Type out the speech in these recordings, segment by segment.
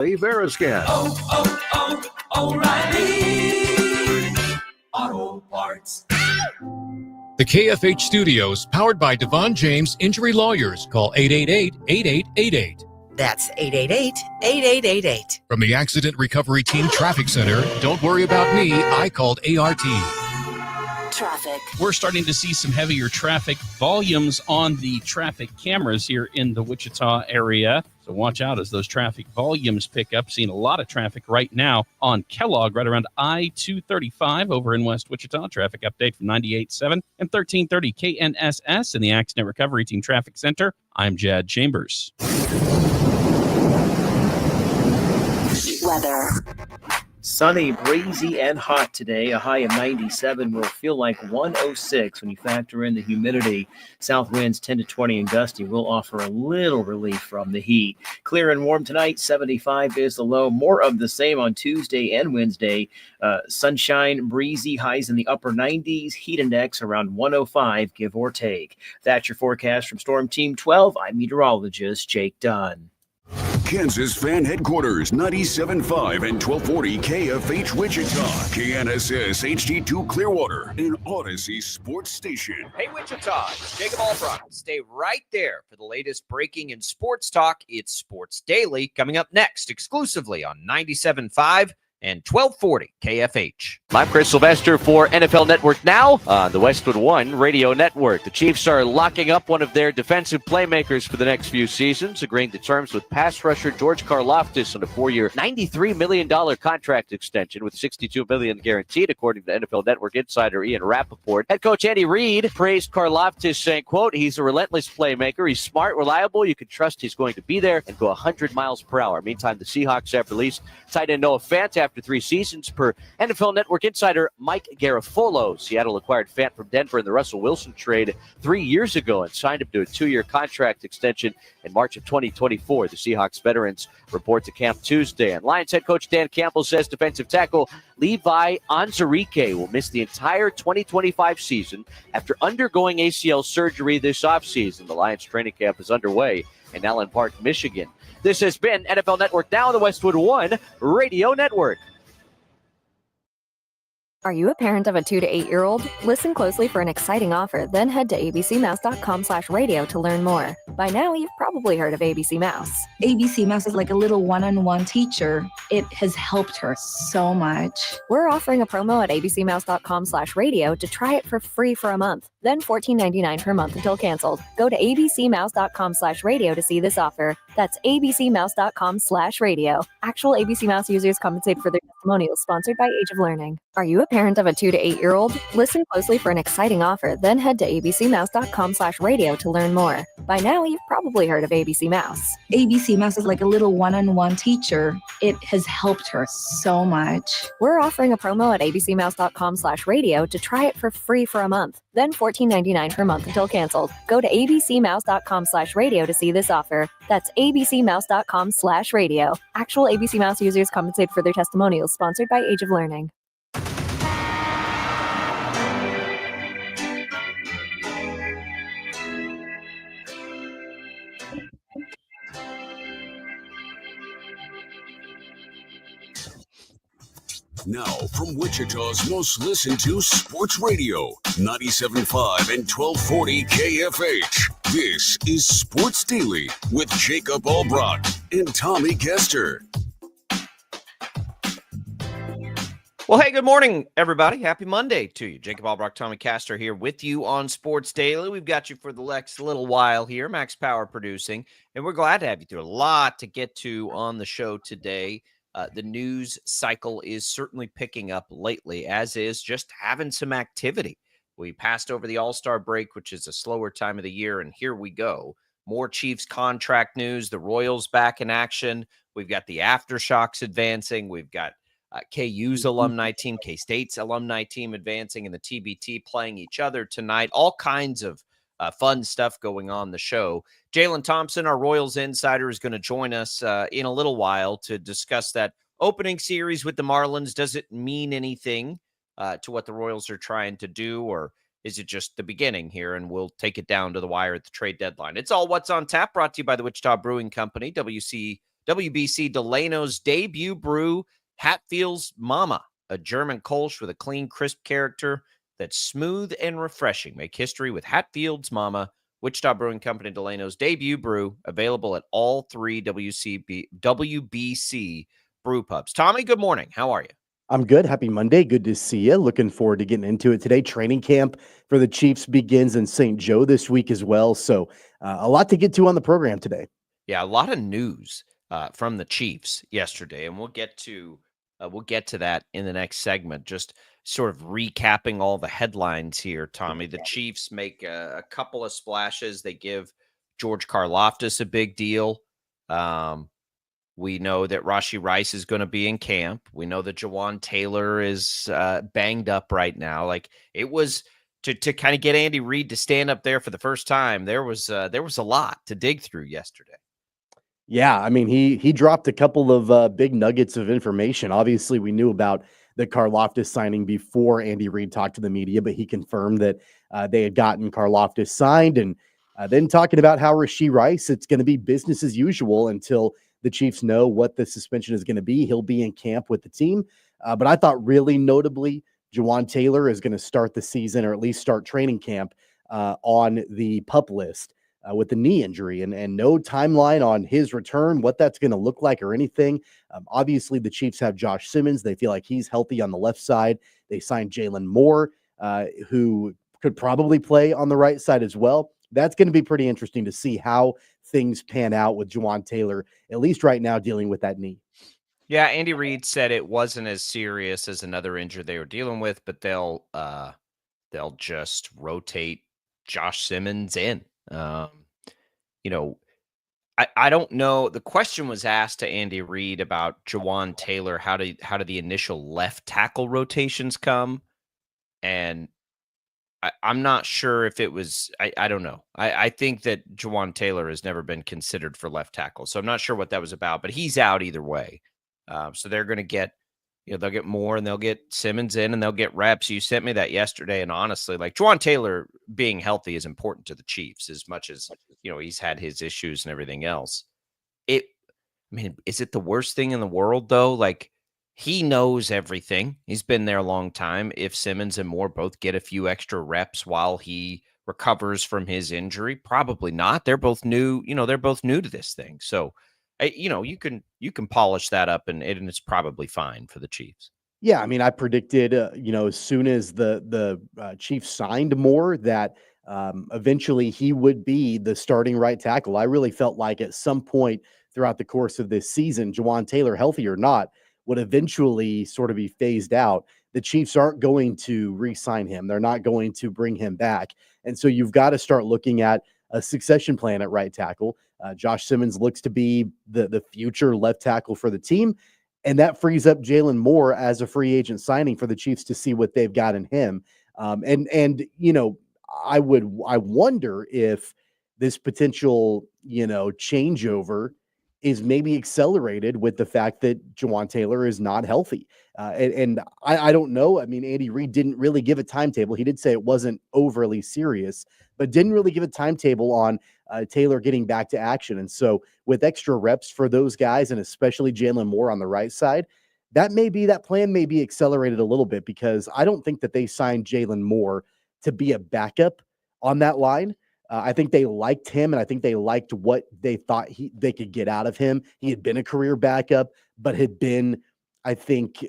Veriscan. O'Reilly Auto Parts. The KFH Studios, powered by Devon James Injury Lawyers. Call 888-8888. That's 888-8888. From the Accident Recovery Team Traffic Center, don't worry about me, I called ART. Traffic. We're starting to see some heavier traffic volumes on the traffic cameras here in the Wichita area. So watch out as those traffic volumes pick up. Seeing a lot of traffic right now on Kellogg, right around I-235 over in West Wichita. Traffic update from 98.7 and 1330 KNSS in the Accident Recovery Team Traffic Center. I'm Jad Chambers. Weather. Sunny, breezy, and hot today. A high of 97 will feel like 106 when you factor in the humidity. South winds 10 to 20 and gusty will offer a little relief from the heat. Clear and warm tonight. 75 is the low. More of the same on Tuesday and Wednesday. Sunshine, breezy, highs in the upper 90s. Heat index around 105, give or take. That's your forecast from Storm Team 12. I'm meteorologist Jake Dunn. Kansas Fan Headquarters, 97.5 and 1240 KFH Wichita, KNSS HD2 Clearwater, and Odyssey Sports Station. Hey Wichita, it's Jacob Albrock. Stay right there for the latest breaking in sports talk. It's Sports Daily coming up next exclusively on 97.5 and 1240 KFH. I'm Chris Sylvester for NFL Network Now on the Westwood One Radio Network. The Chiefs are locking up one of their defensive playmakers for the next few seasons, agreeing to terms with pass rusher George Karlaftis on a 4-year, $93 million contract extension with $62 million guaranteed, according to NFL Network insider Ian Rappaport. Head coach Andy Reid praised Karlaftis, saying, quote, "He's a relentless playmaker. He's smart, reliable. You can trust he's going to be there and go 100 miles per hour." Meantime, the Seahawks have released tight end Noah Fant after 3 seasons. Per NFL Network insider Mike Garafolo, Seattle acquired Fant from Denver in the Russell Wilson trade 3 years ago and signed him to a 2-year contract extension in March of 2024. The Seahawks veterans report to camp Tuesday. And Lions head coach Dan Campbell says defensive tackle Levi Onwuzurike will miss the entire 2025 season after undergoing ACL surgery this offseason. The Lions training camp is underway in Allen Park, Michigan. This has been NFL Network Now on the Westwood One Radio Network. Are you a parent of a 2 to 8-year-old? Listen closely for an exciting offer, then head to abcmouse.com/radio to learn more. By now, you've probably heard of ABC Mouse. ABC Mouse is like a little one-on-one teacher. It has helped her so much. We're offering a promo at abcmouse.com/radio to try it for free for a month, then $14.99 per month until canceled. Go to abcmouse.com/radio to see this offer. That's abcmouse.com/radio. Actual ABC Mouse users compensate for their testimonials, sponsored by Age of Learning. Are you a parent of a 2 to 8-year-old? Listen closely for an exciting offer, then head to abcmouse.com/radio to learn more. By now, you've probably heard of ABC Mouse. ABC Mouse is like a little one-on-one teacher. It has helped her so much. We're offering a promo at abcmouse.com/radio to try it for free for a month, then $14.99 per month until canceled. Go to abcmouse.com/radio to see this offer. That's abcmouse.com/radio. Actual ABC Mouse users compensate for their testimonials, sponsored by Age of Learning. Now, from Wichita's most listened to sports radio, 97.5 and 1240 KFH. This is Sports Daily with Jacob Albrock and Tommy Kester. Well, hey, good morning, everybody. Happy Monday to you. Jacob Albrock, Tommy Castor here with you on Sports Daily. We've got you for the next little while here, Max Power producing, and we're glad to have you through. A lot to get to on the show today. The news cycle is certainly picking up lately, as is just having some activity. We passed over the All-Star break, which is a slower time of the year, and here we go. More Chiefs contract news, the Royals back in action. We've got the Aftershocks advancing. We've got KU's alumni team, K-State's alumni team advancing, and the TBT playing each other tonight. All kinds of fun stuff going on the show. Jalen Thompson, our Royals insider, is going to join us in a little while to discuss that opening series with the Marlins. Does it mean anything to what the Royals are trying to do, or is it just the beginning here, and we'll take it down to the wire at the trade deadline? It's all What's on Tap, brought to you by the Wichita Brewing Company, WBC Delano's debut brew, Hatfield's Mama, a German Kolsch with a clean, crisp character that's smooth and refreshing. Make history with Hatfield's Mama, Wichita Brewing Company, Delano's debut brew, available at all three WBC brew pubs. Tommy, good morning. How are you? I'm good. Happy Monday. Good to see you. Looking forward to getting into it today. Training camp for the Chiefs begins in St. Joe this week as well. So a lot to get to on the program today. Yeah, a lot of news from the Chiefs yesterday, and we'll get to that in the next segment. Just sort of recapping all the headlines here, Tommy. The Chiefs make a couple of splashes. They give George Karlaftis a big deal. We know that Rashee Rice is going to be in camp. We know that Jawan Taylor is banged up right now. Like, it was to kind of get Andy Reid to stand up there for the first time. There was a lot to dig through yesterday. Yeah, I mean, he dropped a couple of big nuggets of information. Obviously, we knew about the Karlaftis signing before Andy Reid talked to the media, but he confirmed that they had gotten Karlaftis signed, and then talking about how Rashee Rice, it's going to be business as usual until the Chiefs know what the suspension is going to be. He'll be in camp with the team. But I thought really notably, Jawan Taylor is going to start the season, or at least start training camp on the PUP list with the knee injury, and no timeline on his return, what that's going to look like or anything. Obviously, the Chiefs have Josh Simmons. They feel like he's healthy on the left side. They signed Jalen Moore, who could probably play on the right side as well. That's going to be pretty interesting to see how things pan out with Jawan Taylor, at least right now, dealing with that knee. Yeah, Andy Reid said it wasn't as serious as another injury they were dealing with, but they'll just rotate Josh Simmons in. I don't know. The question was asked to Andy Reid about Jawan Taylor. How do the initial left tackle rotations come? And I'm not sure if it was, I don't know. I think that Jawan Taylor has never been considered for left tackle. So I'm not sure what that was about, but he's out either way. So they're going to get, they'll get Moore and they'll get Simmons in and they'll get reps. You sent me that yesterday. And honestly, like, Jawan Taylor being healthy is important to the Chiefs as much as, he's had his issues and everything else. Is it the worst thing in the world though? Like, he knows everything. He's been there a long time. If Simmons and Moore both get a few extra reps while he recovers from his injury, probably not. They're both new. They're both new to this thing. So, you can polish that up and it's probably fine for the Chiefs. Yeah, I mean, I predicted, as soon as the Chiefs signed Moore, that eventually he would be the starting right tackle. I really felt like at some point throughout the course of this season, Jawan Taylor, healthy or not, would eventually sort of be phased out. The Chiefs aren't going to re-sign him. They're not going to bring him back. And so you've got to start looking at a succession plan at right tackle. Josh Simmons looks to be the future left tackle for the team. And that frees up Jalen Moore as a free agent signing for the Chiefs to see what they've got in him. I wonder if this potential, changeover is maybe accelerated with the fact that Jawan Taylor is not healthy. And I don't know. I mean, Andy Reid didn't really give a timetable. He did say it wasn't overly serious, but didn't really give a timetable on Taylor getting back to action. And so with extra reps for those guys, and especially Jalen Moore on the right side, that plan may be accelerated a little bit, because I don't think that they signed Jalen Moore to be a backup on that line. I think they liked him, and I think they liked what they thought they could get out of him. He had been a career backup, but had been, I think,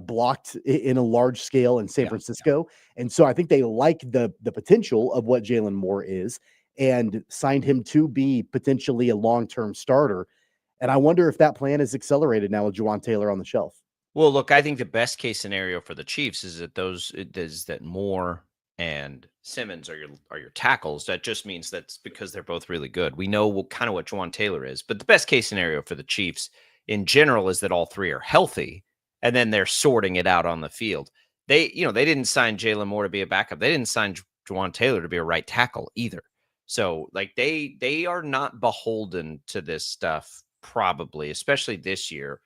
blocked in a large scale in San Francisco. Yeah. And so I think they like the potential of what Jalen Moore is, and signed him to be potentially a long-term starter. And I wonder if that plan is accelerated now with Jawan Taylor on the shelf. Well, look, I think the best case scenario for the Chiefs is that Moore and Simmons are your tackles. That just means that's because they're both really good. We know kind of what Jawan Taylor is, but the best case scenario for the Chiefs in general is that all three are healthy, and then they're sorting it out on the field. They didn't sign Jalen Moore to be a backup. They didn't sign Jawan Taylor to be a right tackle either. So, like, they are not beholden to this stuff, probably, especially this year.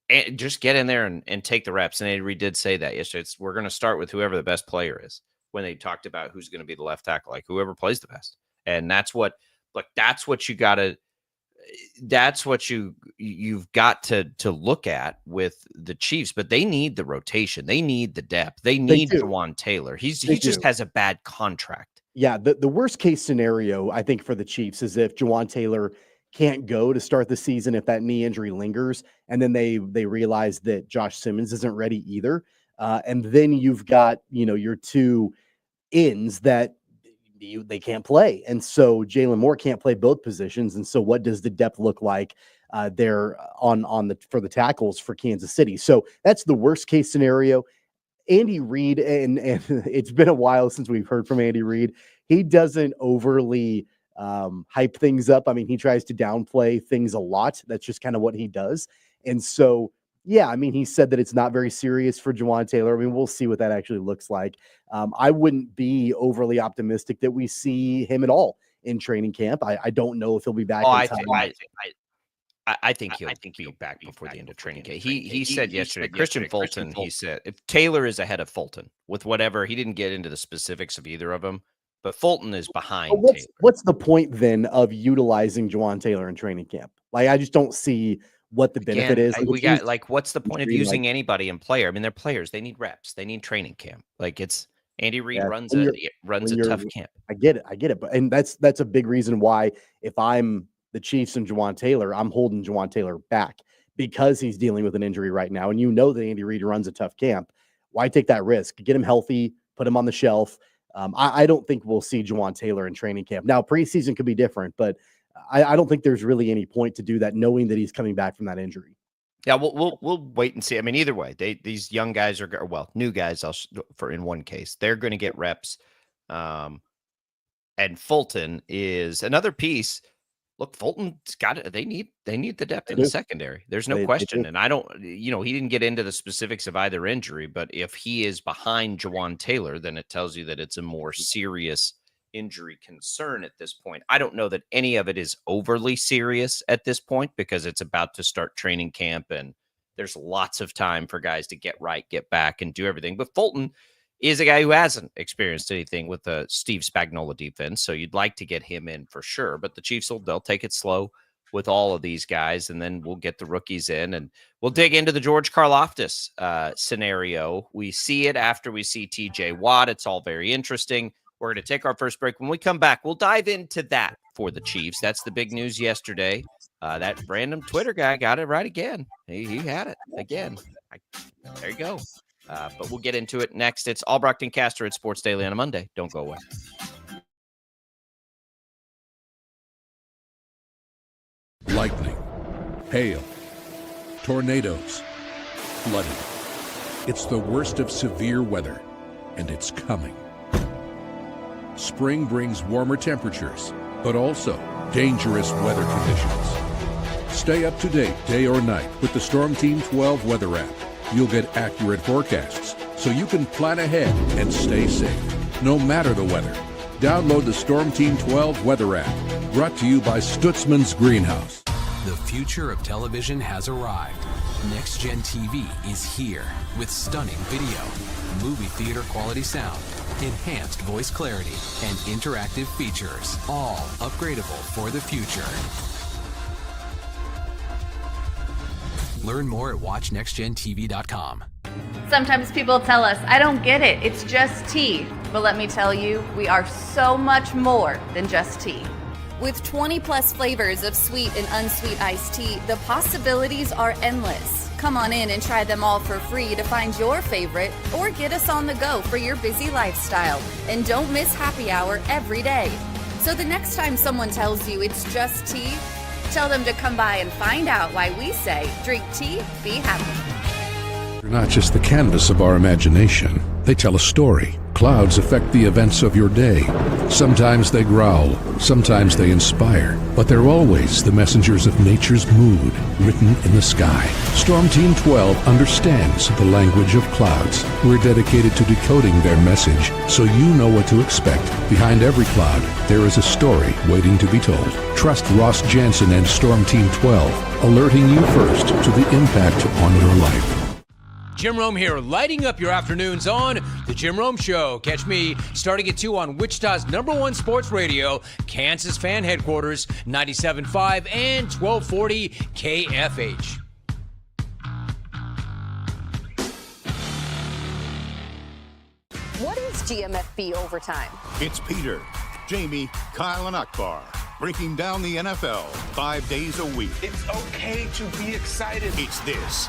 And just get in there and take the reps. And Andy Reid did say that yesterday. We're going to start with whoever the best player is, when they talked about who's going to be the left tackle, like whoever plays the best. And that's what you got to that's what you've got to look at with the Chiefs, but they need the rotation. They need the depth. They need Jawan Taylor. He just has a bad contract. Yeah, the worst case scenario, I think, for the Chiefs is if Jawan Taylor can't go to start the season, if that knee injury lingers, and then they realize that Josh Simmons isn't ready either. And then you've got, your two ends that they can't play. And so Jalen Moore can't play both positions. And so what does the depth look like there for the tackles for Kansas City? So that's the worst case scenario. Andy Reid, and it's been a while since we've heard from Andy Reid. He doesn't overly hype things up. I mean, he tries to downplay things a lot. That's just kind of what he does. And so, yeah, I mean, he said that it's not very serious for Jawan Taylor. I mean, we'll see what that actually looks like. I wouldn't be overly optimistic that we see him at all in training camp. I don't know if he'll be back. I think he'll be back before the end of training camp. He said yesterday, Christian Fulton, he said, if Taylor is ahead of Fulton with whatever, he didn't get into the specifics of either of them, but Fulton is behind Taylor. What's the point then of utilizing Jawan Taylor in training camp? Like, I just don't see what the benefit is. What's the point of using anybody in player? I mean, they're players. They need reps. They need training camp. Like, it's Andy Reid runs a tough camp. I get it. But that's a big reason why if I'm the Chiefs and Jawan Taylor, I'm holding Jawan Taylor back because he's dealing with an injury right now. And that Andy Reid runs a tough camp. Why take that risk? Get him healthy, put him on the shelf. I don't think we'll see Jawan Taylor in training camp. Now, preseason could be different, but I don't think there's really any point to do that, knowing that he's coming back from that injury. Yeah, we'll wait and see. I mean, either way, these young guys new guys. In one case, they're going to get reps. And Fulton is another piece. Look, Fulton's got it. They need the depth in the secondary. There's no question. And I don't, he didn't get into the specifics of either injury, but if he is behind Jawan Taylor, then it tells you that it's a more serious injury concern at this point. I don't know that any of it is overly serious at this point because it's about to start training camp and there's lots of time for guys to get right, get back, and do everything. But Fulton is a guy who hasn't experienced anything with the Steve Spagnuolo defense, so you'd like to get him in for sure. But the Chiefs they'll take it slow with all of these guys, and then we'll get the rookies in, and we'll dig into the George Karlaftis scenario. We see it after we see T.J. Watt. It's all very interesting. We're going to take our first break. When we come back, we'll dive into that for the Chiefs. That's the big news yesterday. That random Twitter guy got it right again. He had it again. There you go. But we'll get into it next. It's Albrecht and Caster at Sports Daily on a Monday. Don't go away. Lightning, hail, tornadoes, flooding. It's the worst of severe weather, and it's coming. Spring brings warmer temperatures, but also dangerous weather conditions. Stay up to date day or night with the Storm Team 12 weather app. You'll get accurate forecasts, so you can plan ahead and stay safe, no matter the weather. Download the Storm Team 12 weather app, brought to you by Stutzman's Greenhouse. The future of television has arrived. Next Gen TV is here with stunning video, movie theater quality sound, enhanced voice clarity, and interactive features, all upgradable for the future. Learn more at watchnextgentv.com. Sometimes people tell us, I don't get it, it's just tea. But let me tell you, we are so much more than just tea. With 20 plus flavors of sweet and unsweet iced tea, the possibilities are endless. Come on in and try them all for free to find your favorite or get us on the go for your busy lifestyle. And don't miss happy hour every day. So the next time someone tells you it's just tea, tell them to come by and find out why we say, drink tea, be happy. They're not just the canvas of our imagination. They tell a story. Clouds affect the events of your day. Sometimes they growl, sometimes they inspire, but they're always the messengers of nature's mood, written in the sky. Storm Team 12 understands the language of clouds. We're dedicated to decoding their message, so you know what to expect. Behind every cloud, there is a story waiting to be told. Trust Ross Jansen and Storm Team 12, alerting you first to the impact on your life. Jim Rome here, lighting up your afternoons on The Jim Rome Show. Catch me starting at 2 on Wichita's #1 sports radio, Kansas Fan Headquarters, 97.5 and 1240 KFH. What is GMFB Overtime? It's Peter, Jamie, Kyle, and Akbar breaking down the NFL 5 days a week. It's okay to be excited. It's this,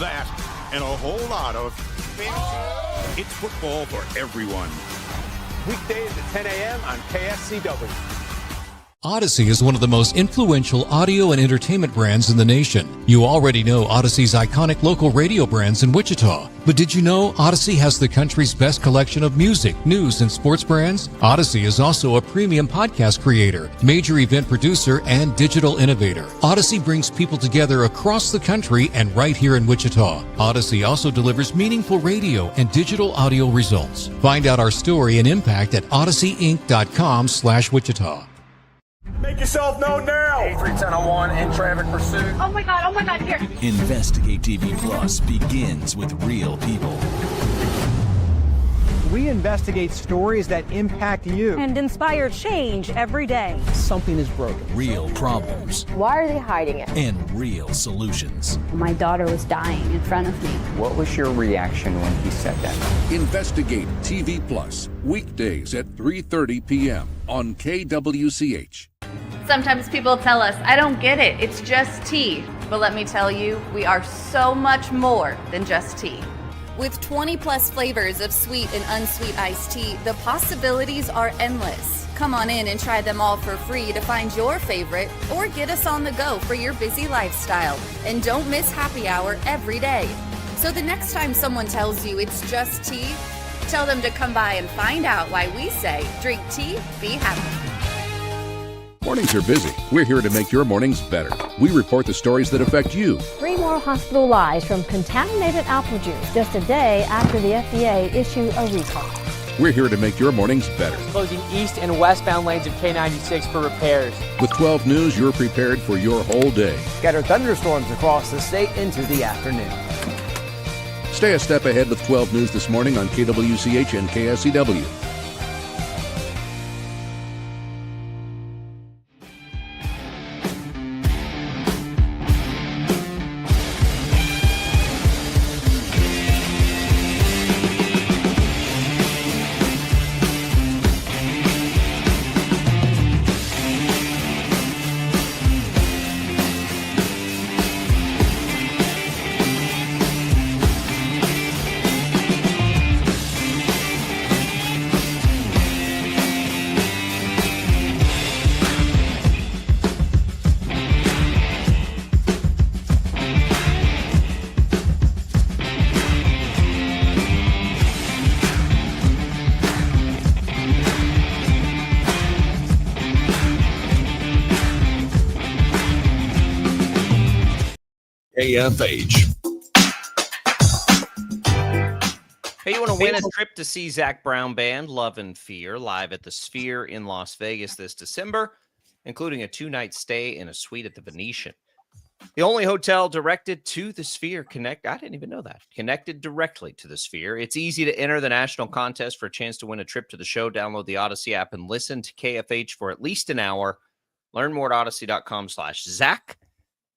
that, and a whole lot of fantasy. It's football for everyone. Weekdays at 10 a.m. on KSCW. Odyssey is one of the most influential audio and entertainment brands in the nation. You already know Odyssey's iconic local radio brands in Wichita. But did you know Odyssey has the country's best collection of music, news, and sports brands? Odyssey is also a premium podcast creator, major event producer, and digital innovator. Odyssey brings people together across the country and right here in Wichita. Odyssey also delivers meaningful radio and digital audio results. Find out our story and impact at odysseyinc.com/Wichita. Make yourself known now. 31001 in traffic pursuit. Oh my God, here. Investigate TV Plus begins with real people. We investigate stories that impact you and inspire change every day. Something is broken. Real problems. Why are they hiding it? And real solutions. My daughter was dying in front of me. What was your reaction when he said that? Investigate TV Plus, weekdays at 3:30 p.m. on KWCH. Sometimes people tell us, I don't get it, it's just tea. But let me tell you, we are so much more than just tea. With 20 plus flavors of sweet and unsweet iced tea, the possibilities are endless. Come on in and try them all for free to find your favorite, or get us on the go for your busy lifestyle. And don't miss happy hour every day. So the next time someone tells you it's just tea, tell them to come by and find out why we say, drink tea, be happy. Mornings are busy. We're here to make your mornings better. We report the stories that affect you. 3 more hospital lies from contaminated apple juice just a day after the FDA issued a recall. We're here to make your mornings better. Closing east and westbound lanes of K96 for repairs. With 12 News, you're prepared for your whole day. Scattered thunderstorms across the state into the afternoon. Stay a step ahead with 12 News this morning on KWCH and KSCW. KFH. Hey, you want to win a trip to see Zach Brown Band, Love and Fear, live at the Sphere in Las Vegas this December, including a 2-night stay in a suite at the Venetian. The only hotel directed to the Sphere. I didn't even know that. Connected directly to the Sphere. It's easy to enter the national contest for a chance to win a trip to the show. Download the Odyssey app and listen to KFH for at least an hour. Learn more at odyssey.com/Zach.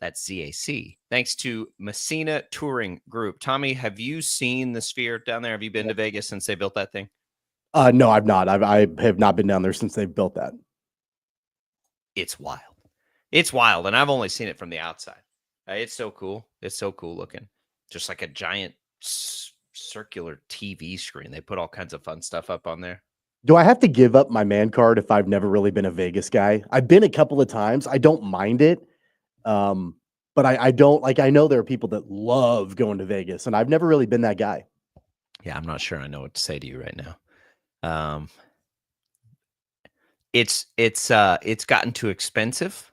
That's ZAC. Thanks to Messina Touring Group. Tommy, have you seen the Sphere down there? Have you been to Vegas since they built that thing? No, I've not. I have not been down there since they've built that. It's wild. It's wild, and I've only seen it from the outside. It's so cool. It's so cool looking. Just like a giant circular TV screen. They put all kinds of fun stuff up on there. Do I have to give up my man card if I've never really been a Vegas guy? I've been a couple of times. I don't mind it. But I don't like, I know there are people that love going to Vegas, and I've never really been that guy. Yeah, I'm not sure I know what to say to you right now. It's gotten too expensive.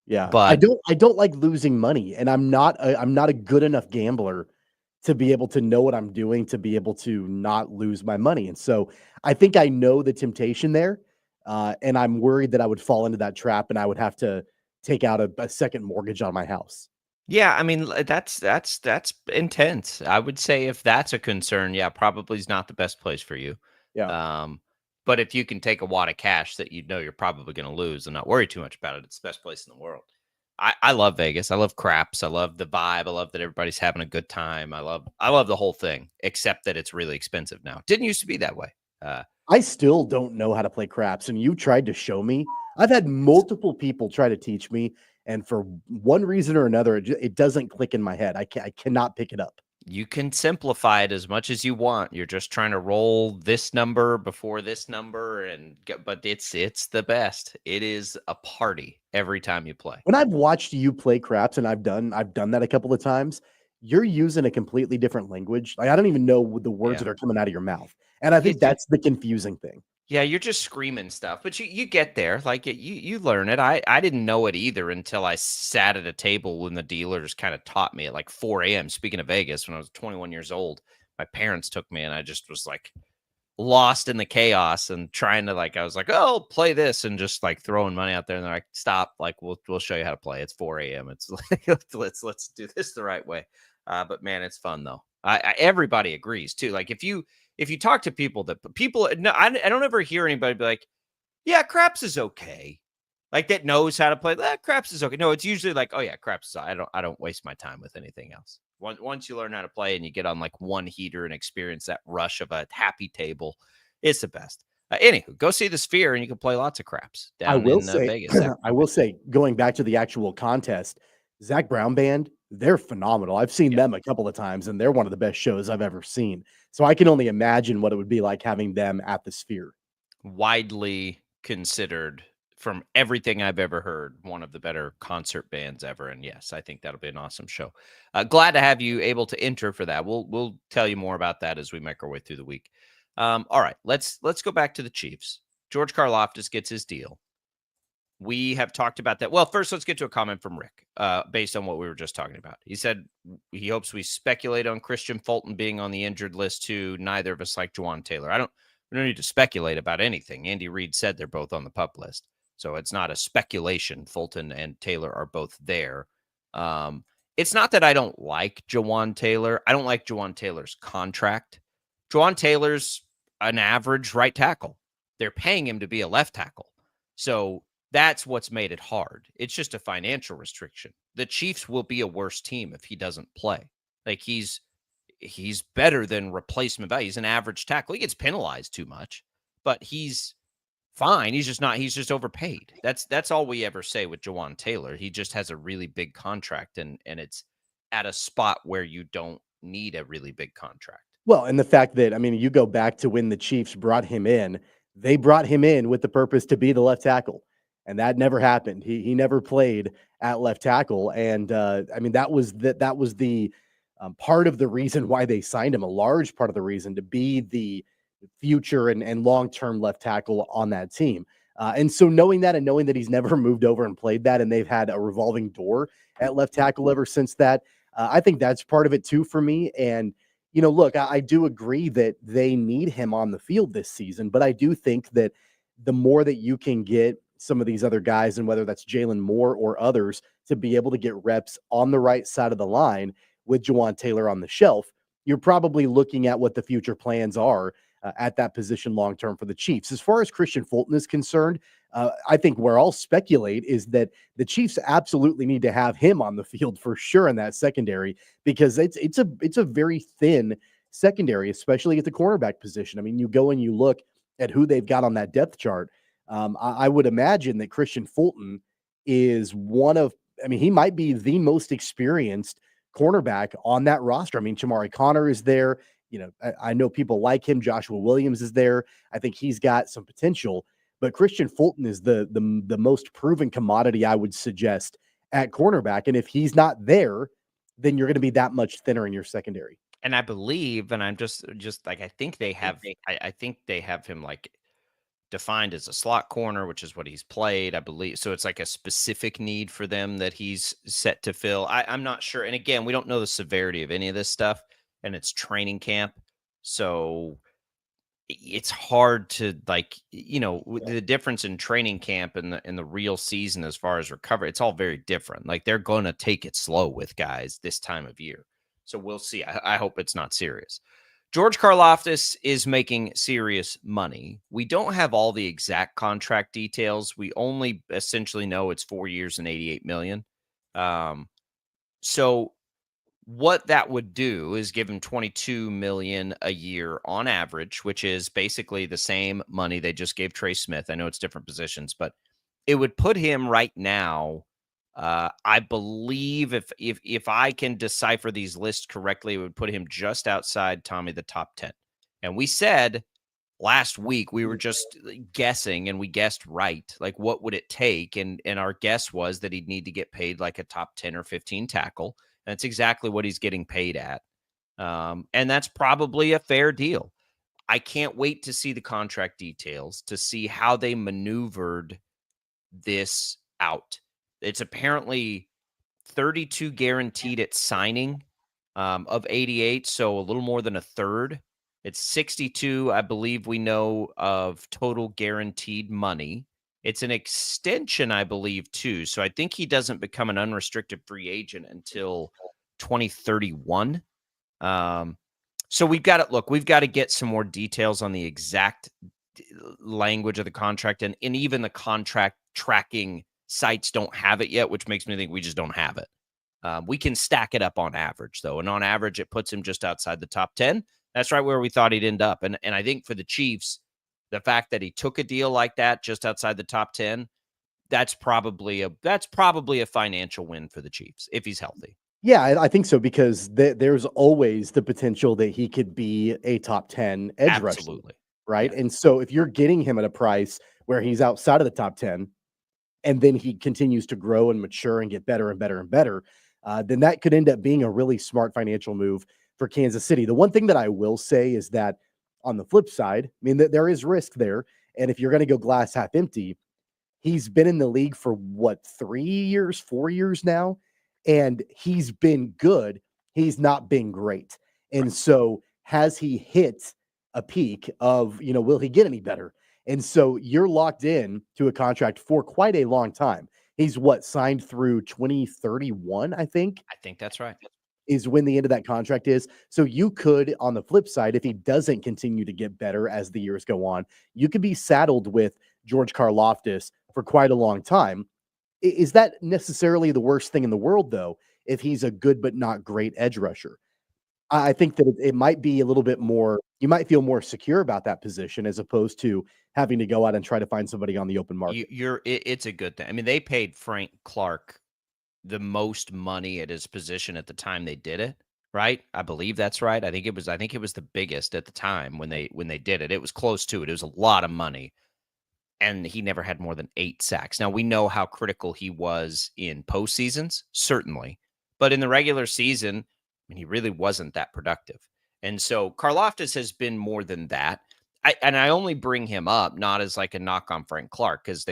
Yeah, but I don't like losing money, and I'm not a good enough gambler to be able to know what I'm doing, to be able to not lose my money. And so I think I know the temptation there, and I'm worried that I would fall into that trap and I would have to take out a second mortgage on my house. Yeah, I mean that's intense. I would say if that's a concern, yeah, probably is not the best place for you. Yeah. Um, but if you can take a wad of cash that you know you're probably going to lose and not worry too much about it, it's the best place in the world. I love Vegas. I love craps. I love the vibe. I love that everybody's having a good time. I love the whole thing, except that it's really expensive now. Didn't used to be that way. I still don't know how to play craps, and you tried to show me. I've had multiple people try to teach me, and for one reason or another, it doesn't click in my head. I cannot pick it up. You can simplify it as much as you want. You're just trying to roll this number before this number, but it's the best. It is a party every time you play. When I've watched you play craps, and I've done that a couple of times, you're using a completely different language. Like, I don't even know the words Yeah. that are coming out of your mouth, and I think that's the confusing thing. Yeah, you're just screaming stuff, but you get there. Like you learn it. I didn't know it either until I sat at a table when the dealers kind of taught me at like 4 a.m. Speaking of Vegas, when I was 21 years old, my parents took me, and I just was like lost in the chaos and trying to I was like, oh, play this, and just like throwing money out there, and they're like, stop, like we'll show you how to play. It's 4 a.m. It's like let's do this the right way. But man, it's fun though. Everybody agrees too. Like if you talk to people no, I don't ever hear anybody be like, yeah, craps is okay. Like that knows how to play. Craps is okay. No, it's usually like, oh yeah, craps is, I don't waste my time with anything else. Once you learn how to play and you get on like one heater and experience that rush of a happy table, it's the best. Anywho, go see the Sphere and you can play lots of craps down in Vegas. I will say, going back to the actual contest, Zach Brown Band, they're phenomenal. I've seen them a couple of times, and they're one of the best shows I've ever seen. So I can only imagine what it would be like having them at the Sphere. Widely considered, from everything I've ever heard, one of the better concert bands ever. And yes, I think that'll be an awesome show. Glad to have you able to enter for that. We'll tell you more about that as we make our way through the week. All right, let's go back to the Chiefs. George Karlaftis gets his deal. We have talked about that. Well, first, let's get to a comment from Rick, based on what we were just talking about. He said he hopes we speculate on Christian Fulton being on the injured list too. Neither of us like Juwan Taylor. We don't need to speculate about anything. Andy Reid said they're both on the PUP list, so it's not a speculation. Fulton and Taylor are both there. It's not that I don't like Juwan Taylor. I don't like Juwan Taylor's contract. Juwan Taylor's an average right tackle. They're paying him to be a left tackle. So that's what's made it hard. It's just a financial restriction. The Chiefs will be a worse team if he doesn't play. Like he's better than replacement value. He's an average tackle. He gets penalized too much, but he's fine. He's just overpaid. That's all we ever say with Juwan Taylor. He just has a really big contract, and it's at a spot where you don't need a really big contract. Well, and the fact that, I mean, you go back to when the Chiefs brought him in, they brought him in with the purpose to be the left tackle, and that never happened. He never played at left tackle, and I mean that was the part of the reason why they signed him, a large part of the reason, to be the future and long-term left tackle on that team. And so knowing that, and knowing that he's never moved over and played that, and they've had a revolving door at left tackle ever since that, I think that's part of it too for me. And look, I do agree that they need him on the field this season, but I do think that the more that you can get some of these other guys, and whether that's Jalen Moore or others, to be able to get reps on the right side of the line with Juwan Taylor on the shelf, you're probably looking at what the future plans are at that position long-term for the Chiefs. As far as Christian Fulton is concerned, I think where I'll speculate is that the Chiefs absolutely need to have him on the field for sure in that secondary, because it's a very thin secondary, especially at the cornerback position. I mean, you go and you look at who they've got on that depth chart. I would imagine that Christian Fulton is he might be the most experienced cornerback on that roster. I mean, Chamari Connor is there. I know people like him. Joshua Williams is there. I think he's got some potential. But Christian Fulton is the most proven commodity, I would suggest, at cornerback. And if he's not there, then you're going to be that much thinner in your secondary. And I believe, and I'm just like, I think they have him like defined as a slot corner, which is what he's played, I believe. So it's like a specific need for them that he's set to fill. I'm not sure. And again, we don't know the severity of any of this stuff, and it's training camp. So it's hard to the difference in training camp and the real season as far as recovery. It's all very different. Like they're going to take it slow with guys this time of year. So we'll see. I hope it's not serious. George Karlaftis is making serious money. We don't have all the exact contract details. We only essentially know it's 4 years and $88 million. So what that would do is give him $22 million a year on average, which is basically the same money they just gave Trey Smith. I know it's different positions, but it would put him right now. I believe if I can decipher these lists correctly, it would put him just outside, Tommy, the top 10. And we said last week we were just guessing, and we guessed right. Like, what would it take? And our guess was that he'd need to get paid like a top 10 or 15 tackle. And that's exactly what he's getting paid at. And that's probably a fair deal. I can't wait to see the contract details to see how they maneuvered this out. It's apparently 32 guaranteed at signing of 88, so a little more than a third. It's 62, I believe we know, of total guaranteed money. It's an extension, I believe, too. So I think he doesn't become an unrestricted free agent until 2031. So we've got to get some more details on the exact language of the contract, and even the contract tracking sites don't have it yet, which makes me think we just don't have it. We can stack it up on average, though, and on average, it puts him just outside the top 10. That's right where we thought he'd end up. And I think for the Chiefs, the fact that he took a deal like that just outside the top 10, that's probably a financial win for the Chiefs if he's healthy. Yeah, I think so, because there's always the potential that he could be a top 10 edge rusher. Absolutely. Right. Yeah. And so if you're getting him at a price where he's outside of the top 10, and then he continues to grow and mature and get better and better and better, then that could end up being a really smart financial move for Kansas City. The one thing that I will say is that on the flip side, I mean, there is risk there. And if you're going to go glass half empty, he's been in the league for 4 years now, and he's been good. He's not been great. And so has he hit a peak of, will he get any better? And so you're locked in to a contract for quite a long time. He's signed through 2031, I think. I think that's right. Is when the end of that contract is. So you could, on the flip side, if he doesn't continue to get better as the years go on, you could be saddled with George Karlaftis for quite a long time. Is that necessarily the worst thing in the world, though, if he's a good but not great edge rusher? I think that it might be a little bit more, you might feel more secure about that position as opposed to having to go out and try to find somebody on the open market. It's a good thing. I mean, they paid Frank Clark the most money at his position at the time they did it, right? I believe that's right. I think it was the biggest at the time when they did it. It was close to it. It was a lot of money. And he never had more than 8 sacks. Now, we know how critical he was in postseasons, certainly. But in the regular season, I mean, he really wasn't that productive. And so Karlaftis has been more than that. I only bring him up not as like a knock on Frank Clark, because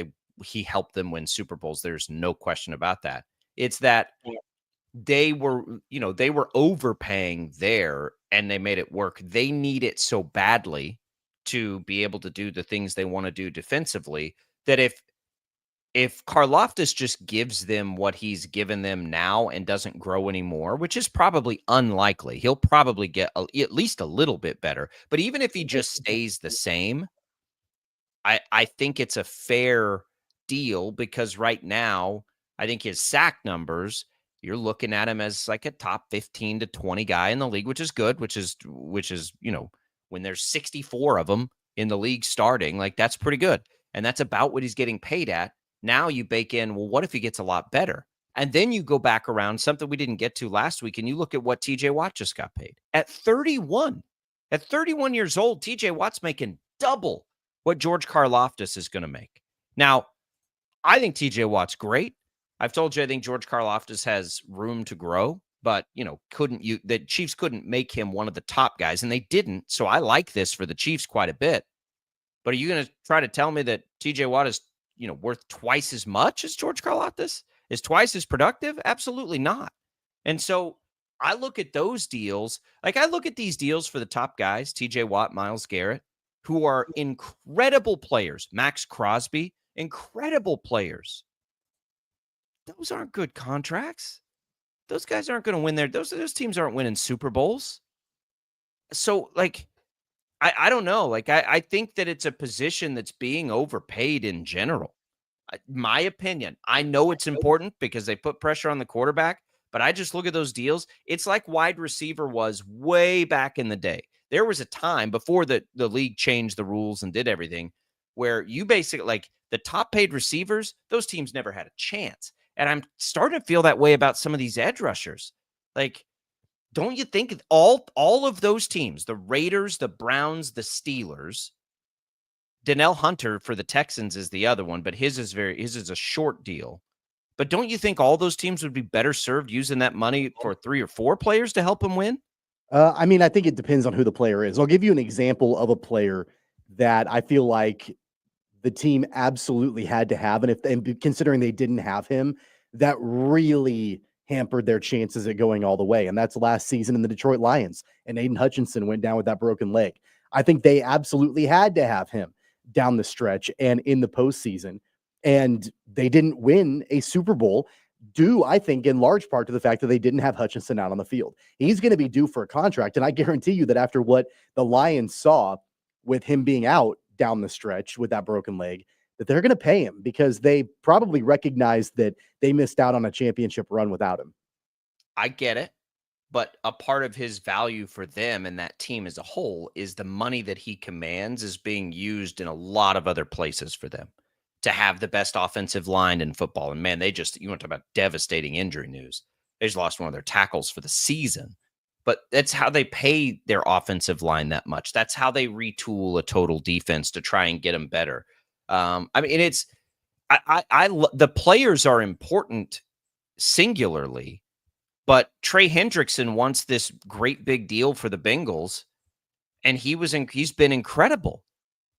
he helped them win Super Bowls. There's no question about that. It's that they were overpaying there, and they made it work. They need it so badly to be able to do the things they want to do defensively, that if Karlaftis just gives them what he's given them now and doesn't grow anymore, which is probably unlikely, he'll probably get at least a little bit better. But even if he just stays the same, I think it's a fair deal, because right now, I think his sack numbers, you're looking at him as like a top 15 to 20 guy in the league, which is good, which is, when there's 64 of them in the league starting, like that's pretty good. And that's about what he's getting paid at. Now you bake in, well, what if he gets a lot better? And then you go back around, something we didn't get to last week, and you look at what TJ Watt just got paid at 31. At 31 years old, TJ Watt's making double what George Karlaftis is going to make. Now, I think TJ Watt's great. I've told you I think George Karlaftis has room to grow, but the Chiefs couldn't make him one of the top guys, and they didn't. So I like this for the Chiefs quite a bit. But are you going to try to tell me that TJ Watt is, worth twice as much as George Karlaftis? Is twice as productive? Absolutely not. And so I look at those deals, like I look at these deals for the top guys, TJ Watt, Myles Garrett. who are incredible players. Max Crosby, incredible players. Those aren't good contracts. Those guys aren't going to win those teams aren't winning Super Bowls. So, like, I don't know. Like, I think that it's a position that's being overpaid in general. My opinion. I know it's important because they put pressure on the quarterback, but I just look at those deals. It's like wide receiver was way back in the day. There was a time before the league changed the rules and did everything where you basically, like, the top paid receivers, those teams never had a chance. And I'm starting to feel that way about some of these edge rushers. Like, don't you think all of those teams, the Raiders, the Browns, the Steelers, Donnell Hunter for the Texans is the other one, but his is a short deal. But don't you think all those teams would be better served using that money for 3 or 4 players to help them win? I mean, I think it depends on who the player is. I'll give you an example of a player that I feel like the team absolutely had to have, and considering they didn't have him, that really hampered their chances at going all the way. And that's last season in the Detroit Lions. And Aiden Hutchinson went down with that broken leg. I think they absolutely had to have him down the stretch and in the postseason. And they didn't win a Super Bowl due, I think, in large part to the fact that they didn't have Hutchinson out on the field. He's going to be due for a contract. And I guarantee you that after what the Lions saw with him being out down the stretch with that broken leg, that they're going to pay him because they probably recognized that they missed out on a championship run without him. I get it. But a part of his value for them and that team as a whole is the money that he commands is being used in a lot of other places for them to have the best offensive line in football. And man, you want to talk about devastating injury news. They just lost one of their tackles for the season. But that's how they pay their offensive line that much. That's how they retool a total defense to try and get them better. I mean, the players are important singularly, but Trey Hendrickson wants this great big deal for the Bengals, and he's been incredible.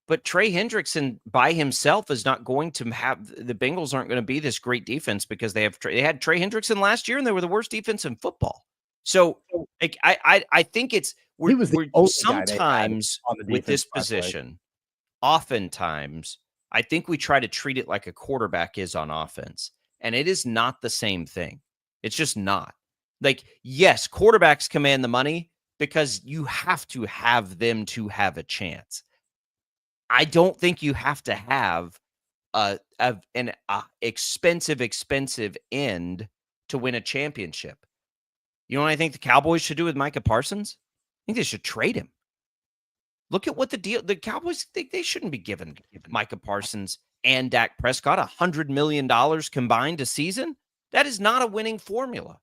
But Trey Hendrickson by himself is not going to have the Bengals aren't going to be this great defense because they had Trey Hendrickson last year and they were the worst defense in football. So like I think we're sometimes with this position, oftentimes I think we try to treat it like a quarterback is on offense, and it is not the same thing. It's just not. Like, yes, quarterbacks command the money because you have to have them to have a chance. I don't think you have to have an expensive end to win a championship. You know what I think the Cowboys should do with Micah Parsons? I think they should trade him. Look at what the Cowboys think they shouldn't be giving Micah Parsons and Dak Prescott $100 million combined a season. That is not a winning formula.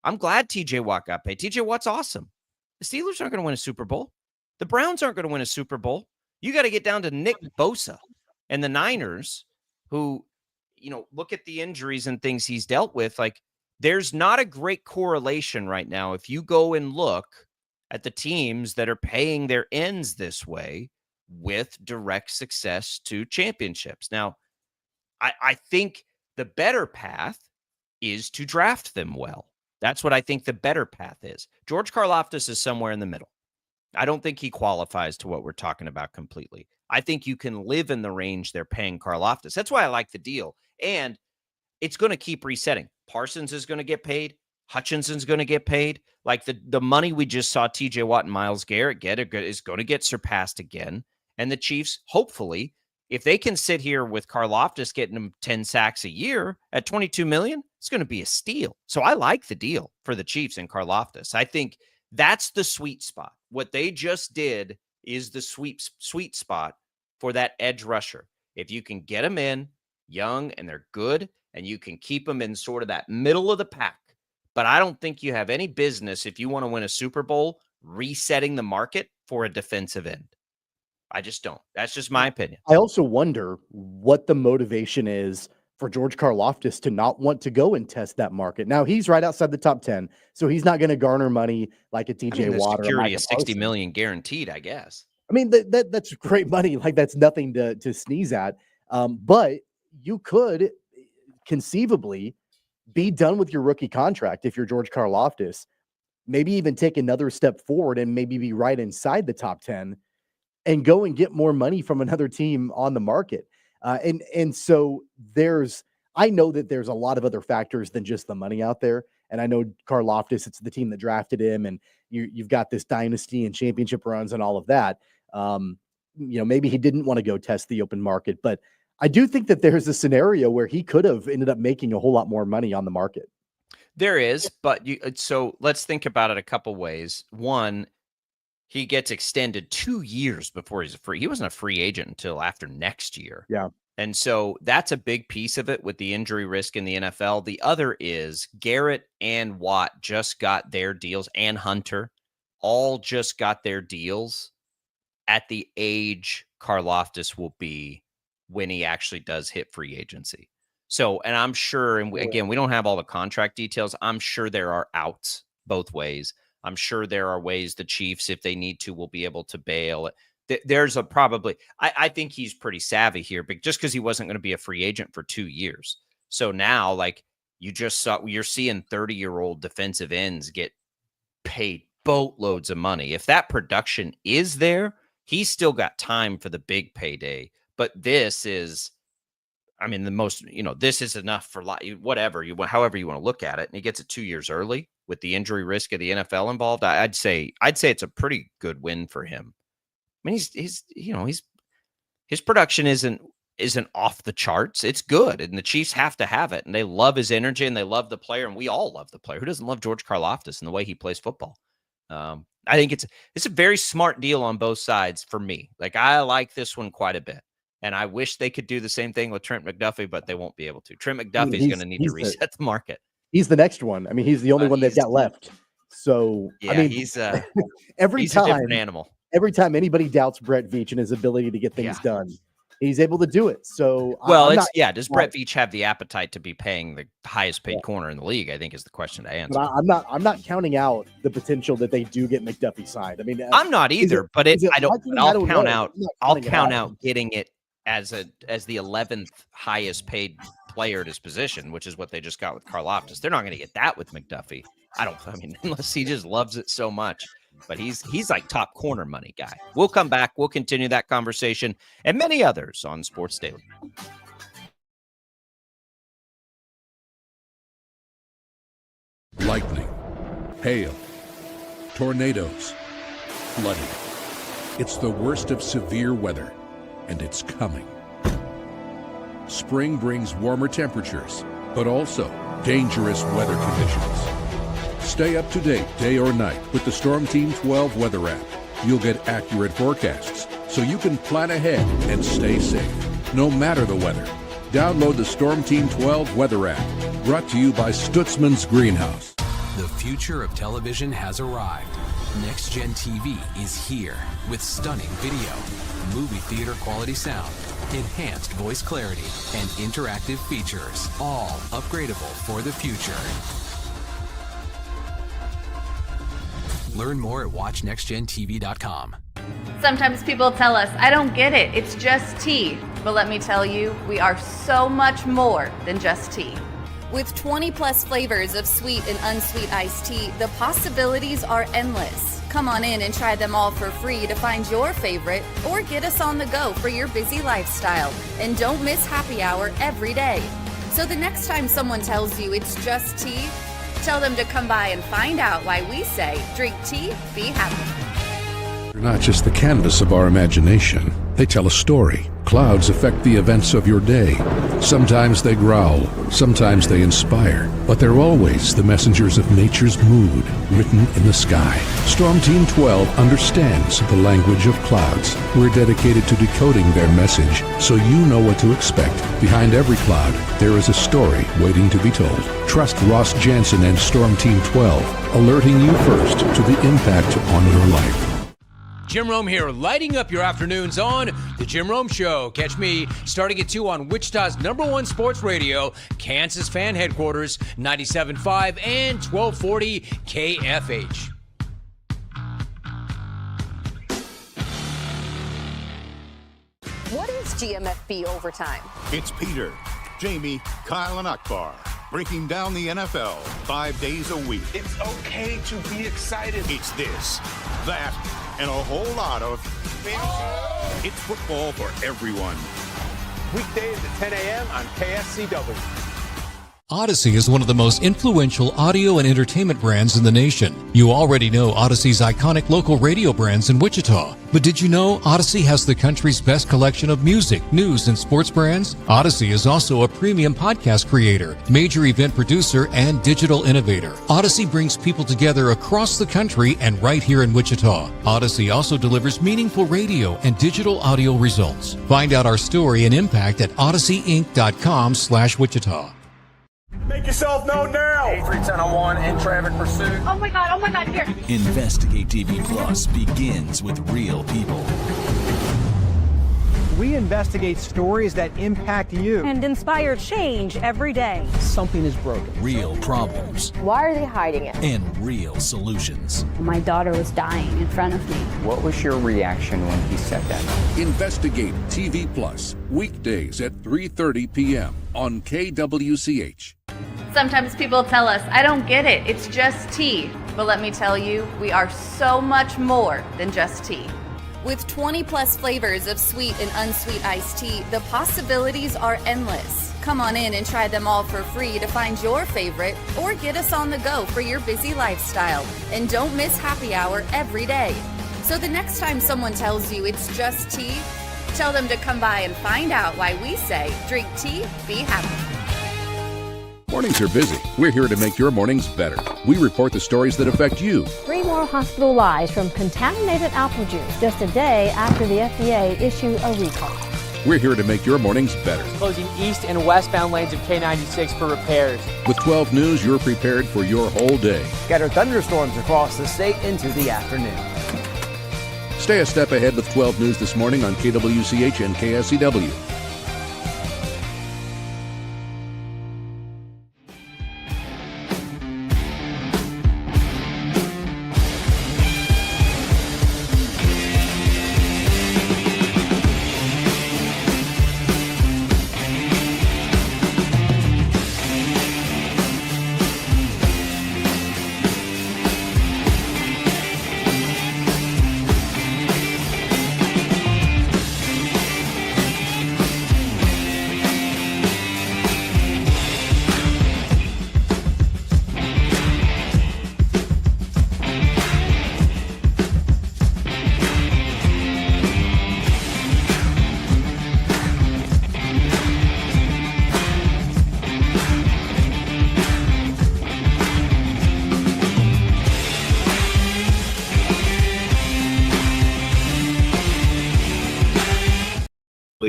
I'm glad TJ Watt got paid. TJ Watt's awesome. The Steelers aren't going to win a Super Bowl. The Browns aren't going to win a Super Bowl. You got to get down to Nick Bosa and the Niners, who, look at the injuries and things he's dealt with. Like, there's not a great correlation right now. If you go and look at the teams that are paying their ends this way with direct success to championships. Now, I think the better path is to draft them well. That's what I think the better path is. George Karlaftis is somewhere in the middle. I don't think he qualifies to what we're talking about completely. I think you can live in the range they're paying Karlaftis. That's why I like the deal. And it's going to keep resetting. Parsons is going to get paid. Hutchinson's going to get paid. Like the money we just saw TJ Watt and Myles Garrett get is going to get surpassed again. And the Chiefs, hopefully, if they can sit here with Karlaftis getting them 10 sacks a year at $22 million, it's going to be a steal. So I like the deal for the Chiefs and Karlaftis. I think that's the sweet spot. What they just did is the sweet spot for that edge rusher. If you can get them in young and they're good, and you can keep them in sort of that middle of the pack. But I don't think you have any business, if you want to win a Super Bowl, resetting the market for a defensive end. I just don't. That's just my opinion. I also wonder what the motivation is for George Karlaftis to not want to go and test that market. Now, he's right outside the top 10, so he's not going to garner money like a TJ Watt or Micah Parsons. $60 million guaranteed, I guess. I mean, that's great money. Like, that's nothing to sneeze at. But you could conceivably be done with your rookie contract if you're George Karlaftis, maybe even take another step forward and maybe be right inside the top 10 and go and get more money from another team on the market. And so I know that there's a lot of other factors than just the money out there. And I know Karlaftis, it's the team that drafted him, and you've got this dynasty and championship runs and all of that. Maybe he didn't want to go test the open market, but I do think that there's a scenario where he could have ended up making a whole lot more money on the market. There is, but so let's think about it a couple ways. One, he gets extended 2 years before he wasn't a free agent until after next year. Yeah. And so that's a big piece of it with the injury risk in the NFL. The other is Garrett and Watt just got their deals, and Hunter all just got their deals at the age Karlaftis will be when he actually does hit free agency. So, and I'm sure, and again, we don't have all the contract details. I'm sure there are outs both ways. I'm sure there are ways the Chiefs, if they need to, will be able to bail. There's I think he's pretty savvy here, but just because he wasn't going to be a free agent for 2 years. So now, like you're seeing 30-year-old defensive ends get paid boatloads of money. If that production is there, he's still got time for the big payday. But this is, this is enough for however you want to look at it. And he gets it 2 years early with the injury risk of the NFL involved. I'd say it's a pretty good win for him. I mean, his production isn't off the charts. It's good, and the Chiefs have to have it, and they love his energy, and they love the player, and we all love the player. Who doesn't love George Karlaftis and the way he plays football? I think it's a very smart deal on both sides for me. Like, I like this one quite a bit, and I wish they could do the same thing with Trent McDuffie, but they won't be able to. Trent McDuffie is going to need to reset the market. He's the next one. I mean, he's the only one they've got left. So yeah, he's he's a different animal. Every time anybody doubts Brett Veach and his ability to get things done, he's able to do it. So, does Brett Veach have the appetite to be paying the highest paid corner in the league? I think is the question to answer. But I'm not counting out the potential that they do get McDuffie signed. I mean, I'm not either, I'll count out getting it as the 11th highest paid player at his position, which is what they just got with Karlaftis. They're not going to get that with McDuffie. Unless he just loves it so much. But he's like top corner money guy. We'll come back. We'll continue that conversation and many others on Sports Daily. Lightning, hail, tornadoes, flooding. It's the worst of severe weather, and it's coming. Spring brings warmer temperatures, but also dangerous weather conditions. Stay up to date day or night with the Storm Team 12 weather app. You'll get accurate forecasts so you can plan ahead and stay safe, no matter the weather. Download the Storm Team 12 weather app, brought to you by Stutzman's Greenhouse. The future of television has arrived. Next Gen TV is here with stunning video, movie theater quality sound, enhanced voice clarity, and interactive features, all upgradable for the future. Learn more at watchnextgentv.com. Sometimes people tell us, I don't get it, it's just tea. But let me tell you, we are so much more than just tea. With 20 plus flavors of sweet and unsweet iced tea, the possibilities are endless. Come on in and try them all for free to find your favorite, or get us on the go for your busy lifestyle. And don't miss happy hour every day. So the next time someone tells you it's just tea, tell them to come by and find out why we say, drink tea, be happy. They're not just the canvas of our imagination. They tell a story. Clouds affect the events of your day. Sometimes they growl, sometimes they inspire, but they're always the messengers of nature's mood, written in the sky. Storm Team 12 understands the language of clouds. We're dedicated to decoding their message, so you know what to expect. Behind every cloud, there is a story waiting to be told. Trust Ross Jansen and Storm Team 12, alerting you first to the impact on your life. Jim Rome here, lighting up your afternoons on The Jim Rome Show. Catch me starting at 2 on Wichita's #1 sports radio, Kansas Fan Headquarters, 97.5 and 1240 KFH. What is GMFB overtime? It's Peter, Jamie, Kyle, and Akbar breaking down the NFL 5 days a week. It's okay to be excited. It's this, that, and a whole lot of It's football for everyone. Weekdays at 10 a.m. on KSCW. Odyssey is one of the most influential audio and entertainment brands in the nation. You already know Odyssey's iconic local radio brands in Wichita. But did you know Odyssey has the country's best collection of music, news, and sports brands? Odyssey is also a premium podcast creator, major event producer, and digital innovator. Odyssey brings people together across the country and right here in Wichita. Odyssey also delivers meaningful radio and digital audio results. Find out our story and impact at odysseyinc.com/Wichita. Make yourself known now. 8310 in traffic pursuit. Oh my God, here. Investigate TV Plus begins with real people. We investigate stories that impact you. And inspire change every day. Something is broken. Real problems. Why are they hiding it? And real solutions. My daughter was dying in front of me. What was your reaction when he said that? Investigate TV Plus, weekdays at 3:30 p.m. on KWCH. Sometimes people tell us, I don't get it, it's just tea. But let me tell you, we are so much more than just tea. With 20 plus flavors of sweet and unsweet iced tea, the possibilities are endless. Come on in and try them all for free to find your favorite or get us on the go for your busy lifestyle. And don't miss happy hour every day. So the next time someone tells you it's just tea, tell them to come by and find out why we say drink tea, be happy. Mornings are busy. We're here to make your mornings better. We report the stories that affect you. 3 more hospital lies from contaminated apple juice just a day after the FDA issued a recall. We're here to make your mornings better. Closing east and westbound lanes of K96 for repairs. With 12 News, you're prepared for your whole day. Scattered thunderstorms across the state into the afternoon. Stay a step ahead with 12 News this morning on KWCH and KSCW.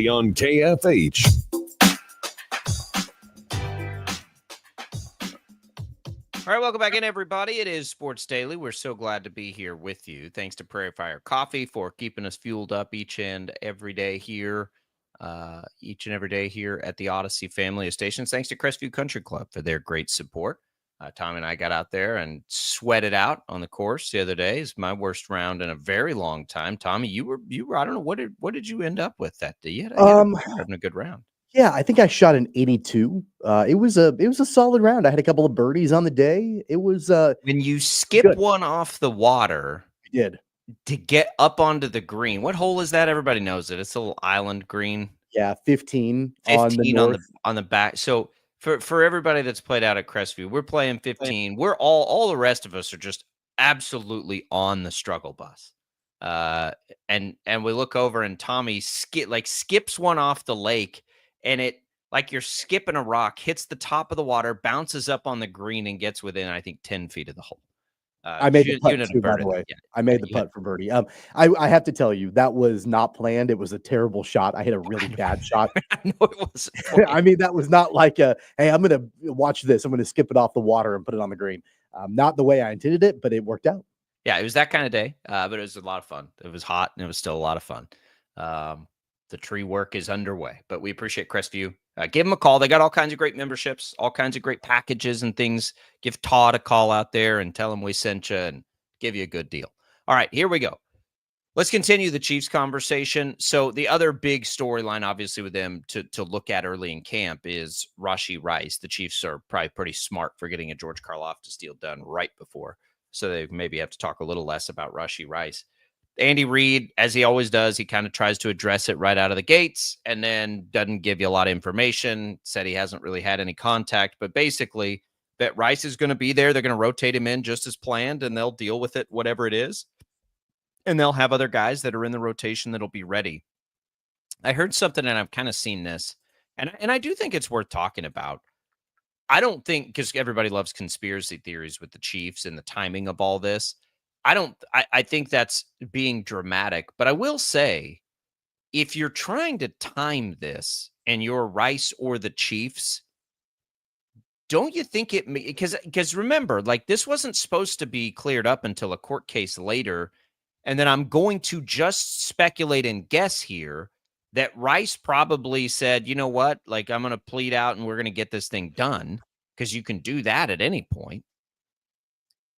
On KFH. All right, welcome back in, everybody. It is Sports Daily. We're so glad to be here with you. Thanks to Prairie Fire Coffee for keeping us fueled up each and every day here at the Odyssey family of stations. Thanks to Crestview Country Club for their great support. Tom and I got out there and sweated out on the course the other day. It's my worst round in a very long time. Tommy, you were. I don't know what did you end up with that day? You had having a good round. Yeah, I think I shot an 82. It was a solid round. I had a couple of birdies on the day. It was when you skip good. One off the water. I did to get up onto the green. What hole is that? Everybody knows it. It's a little island green. Yeah, 15 on the back. So. For everybody that's played out at Crestview, we're playing 15. We're all the rest of us are just absolutely on the struggle bus. And we look over and Tommy skips one off the lake, and it like you're skipping a rock, hits the top of the water, bounces up on the green, and gets within, I think, 10 feet of the hole. I made the putt too, by the way. Yeah. I made the putt for birdie. I have to tell you, that was not planned. It was a terrible shot. I hit a really bad shot. I know it was. I mean, that was not like hey, I'm going to watch this. I'm going to skip it off the water and put it on the green. Not the way I intended it, but it worked out. Yeah, it was that kind of day, but it was a lot of fun. It was hot, and it was still a lot of fun. The tree work is underway, but we appreciate Crestview. Give them a call. They got all kinds of great memberships, all kinds of great packages and things. Give Todd a call out there and tell him we sent you and give you a good deal. All right, here we go. Let's continue the Chiefs conversation. So the other big storyline, obviously, with them to look at early in camp is Rashee Rice. The Chiefs are probably pretty smart for getting a George Karlaftis deal done right before, so they maybe have to talk a little less about Rashee Rice. Andy Reid, as he always does, he kind of tries to address it right out of the gates and then doesn't give you a lot of information. Said he hasn't really had any contact, but basically that Rice is going to be there. They're going to rotate him in just as planned, and they'll deal with it, whatever it is. And they'll have other guys that are in the rotation that'll be ready. I heard something, and I've kind of seen this, and I do think it's worth talking about. I don't think, because everybody loves conspiracy theories with the Chiefs and the timing of all this. I think that's being dramatic, but I will say, if you're trying to time this and you're Rice or the Chiefs, don't you think it, because remember, like, this wasn't supposed to be cleared up until a court case later. And then I'm going to just speculate and guess here that Rice probably said, you know what, like, I'm going to plead out and we're going to get this thing done, because you can do that at any point.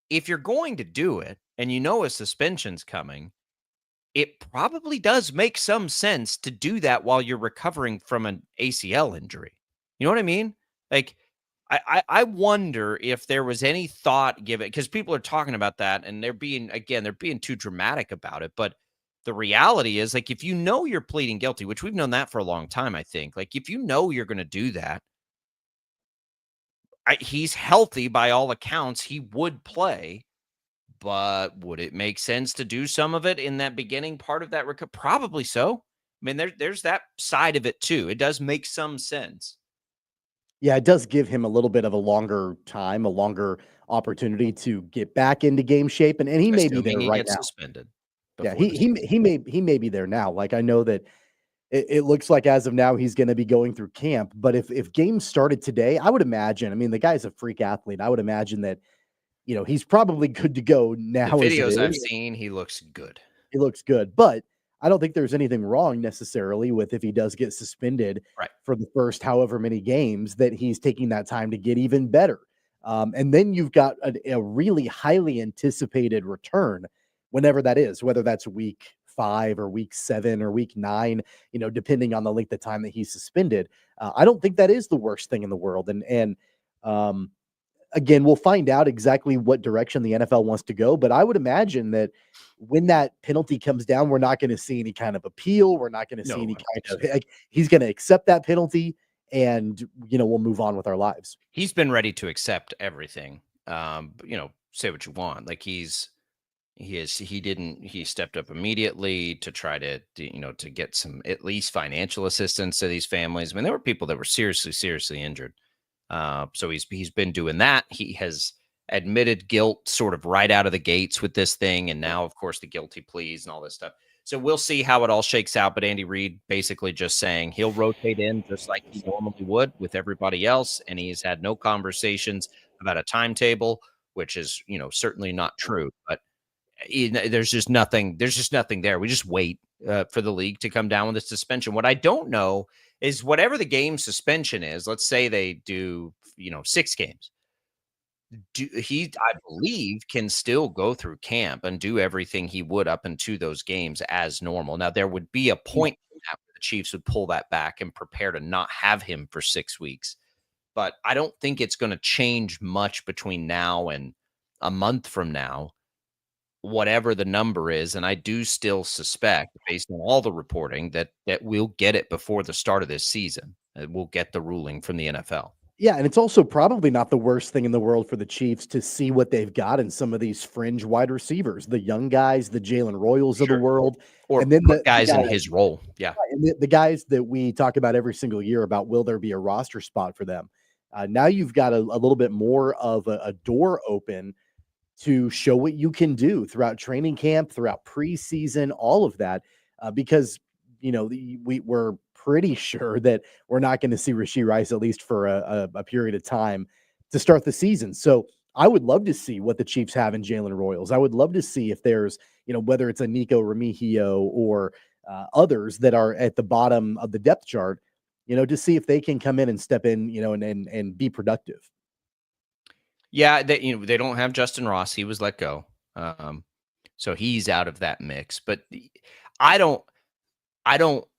If you're going to do it and you know a suspension's coming, it probably does make some sense to do that while you're recovering from an ACL injury. You know what I mean? Like, I wonder if there was any thought given, because people are talking about that and they're being too dramatic about it. But the reality is, like, if you know you're pleading guilty, which we've known that for a long time, I think, like, if you know you're going to do that, he's healthy by all accounts, he would play. But would it make sense to do some of it in that beginning part of that recovery? Probably so. I mean, there's that side of it too. It does make some sense. Yeah, it does give him a little bit of a longer time, a longer opportunity to get back into game shape, and he may be there Assuming he right gets now. suspended. Yeah, before the he may be there now. Like, I know that it looks like as of now he's going to be going through camp. But if games started today, I would imagine. I mean, the guy's a freak athlete. I would imagine that he's probably good to go now. The As it videos I've is, seen, he looks good. he looks good, but I don't think there's anything wrong necessarily with if he does get suspended Right. for the first however many games, that he's taking that time to get even better. And then you've got a really highly anticipated return whenever that is, whether that's week 5 or week 7 or week 9, depending on the length of time that he's suspended. I don't think that is the worst thing in the world. And again, we'll find out exactly what direction the NFL wants to go. But I would imagine that when that penalty comes down, we're not going to see any kind of appeal. We're not going to see any kind of, like, he's going to accept that penalty, and we'll move on with our lives. He's been ready to accept everything. Say what you want. Like, he stepped up immediately to try to get some at least financial assistance to these families. I mean, there were people that were seriously injured. So he's been doing that. He has admitted guilt sort of right out of the gates with this thing. And now, of course, the guilty pleas and all this stuff. So we'll see how it all shakes out. But Andy Reid basically just saying he'll rotate in just like he normally would with everybody else. And he's had no conversations about a timetable, which is, certainly not true. But there's just nothing there. We just wait for the league to come down with a suspension. What I don't know is, whatever the game suspension is, let's say they do, 6 games. I believe, can still go through camp and do everything he would up into those games as normal. Now, there would be a point where the Chiefs would pull that back and prepare to not have him for 6 weeks. But I don't think it's going to change much between now and a month from now, whatever the number is. And I do still suspect, based on all the reporting, that we'll get it before the start of this season. We'll get the ruling from the NFL. Yeah, and it's also probably not the worst thing in the world for the Chiefs to see what they've got in some of these fringe wide receivers, the young guys, the Jalen Royals of the world, or and then the guys in his role. Yeah, and the guys that we talk about every single year about, will there be a roster spot for them? Now you've got a little bit more of a door open to show what you can do throughout training camp, throughout preseason, all of that, because we're pretty sure that we're not going to see Rashee Rice, at least for a period of time, to start the season. So I would love to see what the Chiefs have in Jalen Royals. I would love to see if there's, whether it's a Nico Remigio or others that are at the bottom of the depth chart, to see if they can come in and step in, and be productive. Yeah, they don't have Justin Ross. He was let go. So he's out of that mix. But I don't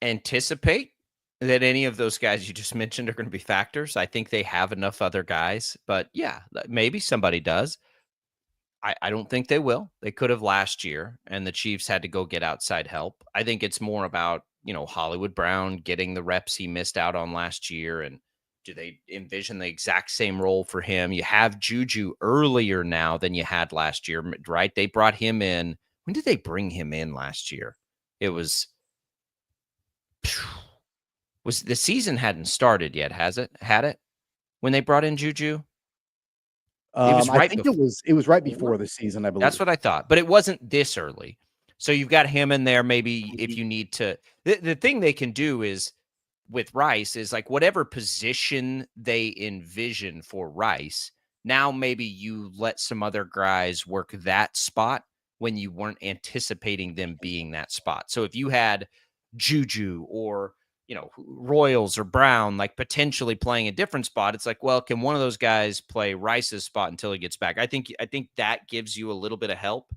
anticipate that any of those guys you just mentioned are going to be factors. I think they have enough other guys, but yeah, maybe somebody does. I don't think they will. They could have last year, and the Chiefs had to go get outside help. I think it's more about, Hollywood Brown getting the reps he missed out on last year. And do they envision the exact same role for him? You have Juju earlier now than you had last year, right? They brought him in. When did they bring him in last year? It was the season hadn't started yet, has it? Had it when they brought in Juju? It was I right think before. it was right before the season, I believe. That's what I thought, but it wasn't this early. So you've got him in there. Maybe if you need to, the thing they can do is with Rice is like whatever position they envision for Rice. Now maybe you let some other guys work that spot when you weren't anticipating them being that spot. So if you had Juju or Royals or Brown, like potentially playing a different spot, it's like, well, can one of those guys play Rice's spot until he gets back? I think that gives you a little bit of help.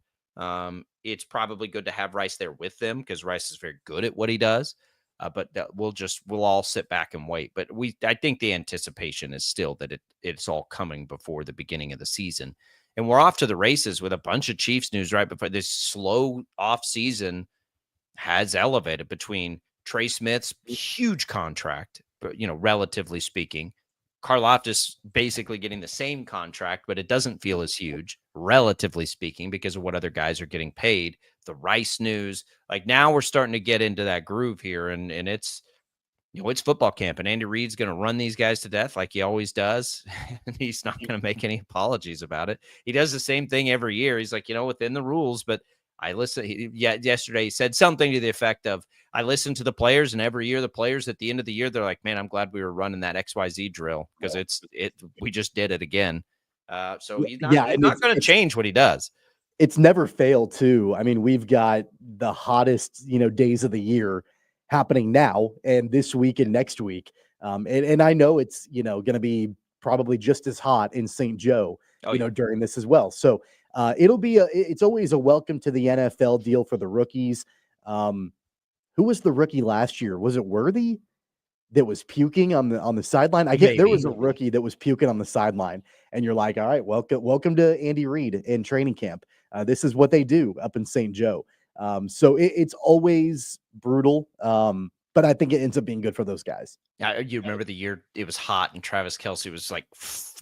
It's probably good to have Rice there with them because Rice is very good at what he does. But we'll all sit back and wait. But I think the anticipation is still that it's all coming before the beginning of the season, and we're off to the races with a bunch of Chiefs news right before this slow off season has elevated between Trey Smith's huge contract, but relatively speaking, Karlaftis basically getting the same contract, but it doesn't feel as huge, relatively speaking, because of what other guys are getting paid. The Rice news, like now we're starting to get into that groove here, and it's it's football camp, and Andy Reid's going to run these guys to death like he always does, and he's not going to make any apologies about it. He does the same thing every year. He's like, within the rules, but I listen. Yesterday he said something to the effect of, I listen to the players, and every year the players at the end of the year, they're like, man, I'm glad we were running that XYZ drill because we just did it again. So he's not going to change what he does. It's never failed too. I mean, we've got the hottest, days of the year happening now and this week and next week. And I know it's, going to be probably just as hot in St. Joe, during this as well. So it's always a welcome to the NFL deal for the rookies. Who was the rookie last year? Was it Worthy that was puking on the sideline? There was a rookie that was puking on the sideline, and you're like, all right, welcome to Andy Reid in training camp. This is what they do up in St. Joe. So it's always brutal. But I think it ends up being good for those guys. You remember the year it was hot and Travis Kelce was like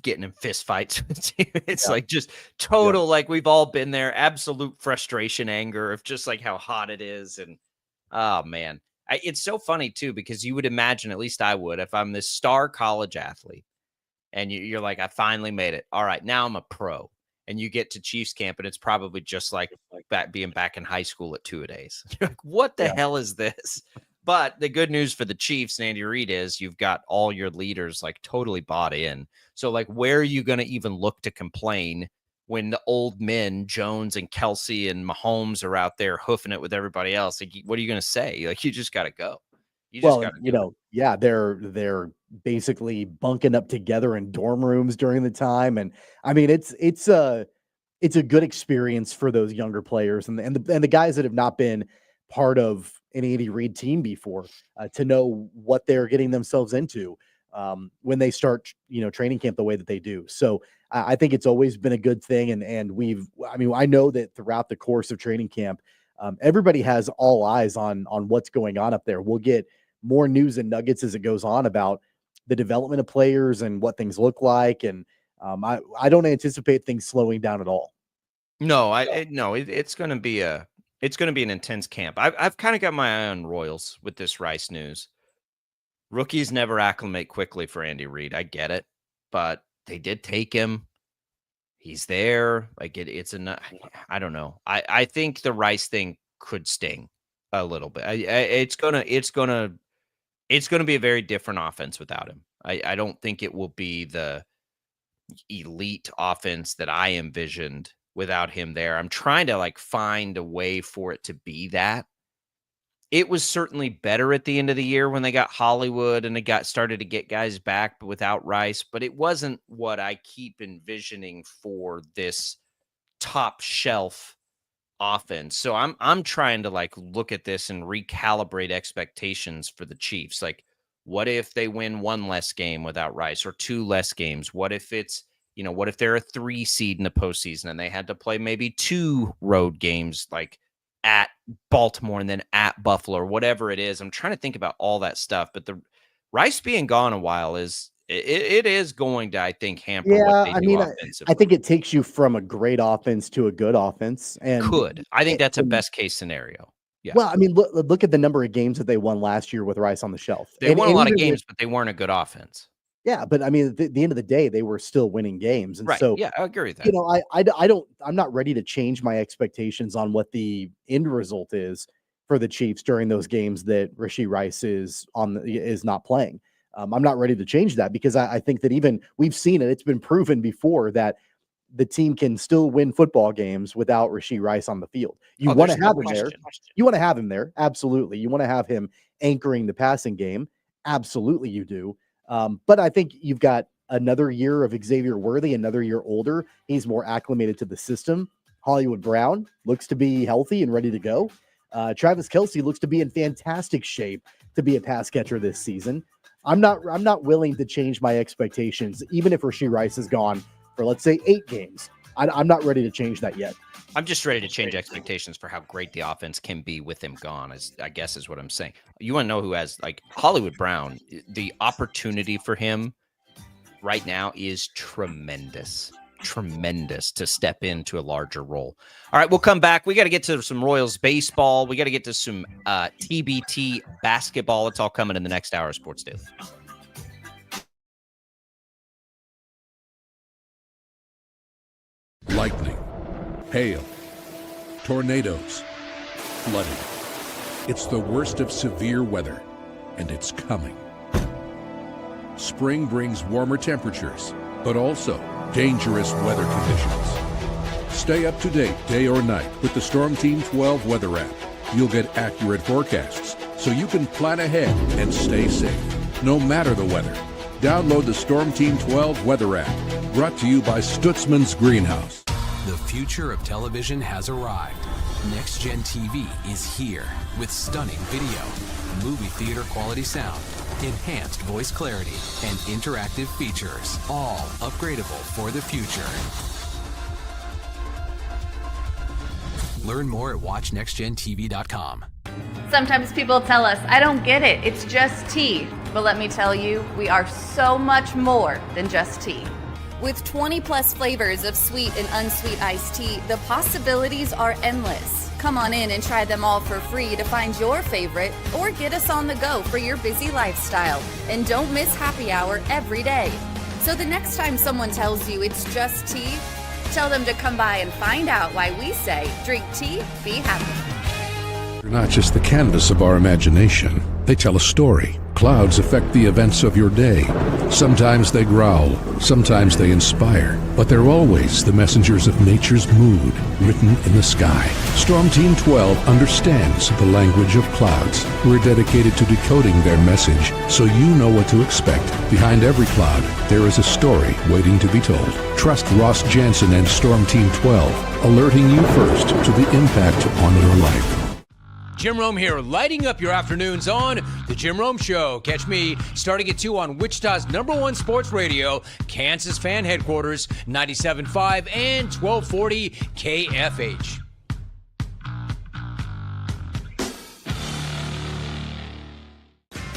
getting in fist fights. It's like just total, like we've all been there. Absolute frustration, anger of just like how hot it is. And oh man, it's so funny too, because you would imagine, at least I would, if I'm this star college athlete and you're like, I finally made it. All right, now I'm a pro. And you get to Chiefs camp, and it's probably just like being back in high school at 2-a-days. You're like, what the hell is this? But the good news for the Chiefs and Andy Reid is you've got all your leaders like totally bought in. So like, where are you going to even look to complain when the old men, Jones and Kelce and Mahomes, are out there hoofing it with everybody else? Like, what are you going to say? Like, you just got to go. They're basically bunking up together in dorm rooms during the time, and I mean, it's a good experience for those younger players and the guys that have not been part of an Andy Reid team before to know what they're getting themselves into when they start, training camp the way that they do. So I think it's always been a good thing, and I know that throughout the course of training camp, everybody has all eyes on what's going on up there. We'll get more news and nuggets as it goes on about the development of players and what things look like. And I don't anticipate things slowing down at all. No, it's going to be an intense camp. I've kind of got my eye on Royals with this Rice news. Rookies never acclimate quickly for Andy Reid. I get it, but they did take him. He's there. Like I don't know. I think the Rice thing could sting a little bit. It's gonna be a very different offense without him. I don't think it will be the elite offense that I envisioned without him there. I'm trying to like find a way for it to be that. It was certainly better at the end of the year when they got Hollywood and they started to get guys back without Rice, but it wasn't what I keep envisioning for this top shelf offense. So I'm trying to like look at this and recalibrate expectations for the Chiefs. Like, what if they win one less game without Rice or two less games? What if it's, what if they're a 3 seed in the postseason and they had to play maybe 2 road games, like at Baltimore and then at Buffalo or whatever it is? I'm trying to think about all that stuff, but the Rice being gone a while is going to, I think, hamper what they do offensively. I think it takes you from a great offense to a good offense, and I think that's a best case scenario. Yeah. Well, I mean, look at the number of games that they won last year with Rice on the shelf. They won a lot of games, but they weren't a good offense. Yeah, but I mean, at the end of the day, they were still winning games, and right. so yeah, I agree with that. I'm not ready to change my expectations on what the end result is for the Chiefs during those games that Rashee Rice is not playing. I'm not ready to change that because I think that even we've seen it. It's been proven before that the team can still win football games without Rashee Rice on the field. You want to have him there. You want to have him there. Absolutely. You want to have him anchoring the passing game. Absolutely you do. But I think you've got another year of Xavier Worthy, another year older. He's more acclimated to the system. Hollywood Brown looks to be healthy and ready to go. Travis Kelce looks to be in fantastic shape to be a pass catcher this season. I'm not willing to change my expectations, even if Rashee Rice is gone for, let's say, 8 games. I'm not ready to change that yet. I'm just ready to change expectations for how great the offense can be with him gone, I guess is what I'm saying. You want to know who has, like, Hollywood Brown, the opportunity for him right now is tremendous to step into a larger role. All right, we'll come back. We got to get to some Royals baseball. We got to get to some TBT basketball. It's all coming in the next hour of Sports Daily. Lightning, hail, tornadoes, flooding. It's the worst of severe weather, and it's coming. Spring brings warmer temperatures, but also dangerous weather conditions. Stay up to date day or night with the Storm Team 12 weather app. You'll get accurate forecasts, so you can plan ahead and stay safe, no matter the weather. Download the Storm Team 12 weather app, brought to you by Stutzman's Greenhouse. The future of television has arrived. Next Gen TV is here with stunning video, movie theater quality sound, enhanced voice clarity, and interactive features, all upgradable for the future. Learn more at watchnextgentv.com. Sometimes people tell us, I don't get it, it's just tea. But let me tell you, we are so much more than just tea. With 20 plus flavors of sweet and unsweet iced tea, the possibilities are endless. Come on in and try them all for free to find your favorite or get us on the go for your busy lifestyle. And don't miss happy hour every day. So the next time someone tells you it's just tea, tell them to come by and find out why we say drink tea, be happy. They're not just the canvas of our imagination. They tell a story. Clouds affect the events of your day. Sometimes they growl, sometimes they inspire, but they're always the messengers of nature's mood, written in the sky. Storm Team 12 understands the language of clouds. We're dedicated to decoding their message, so you know what to expect. Behind every cloud, there is a story waiting to be told. Trust Ross Jansen and Storm Team 12, alerting you first to the impact on your life. Jim Rome here, lighting up your afternoons on The Jim Rome Show. Catch me starting at 2 on Wichita's #1 sports radio, Kansas Fan Headquarters, 97.5 and 1240 KFH.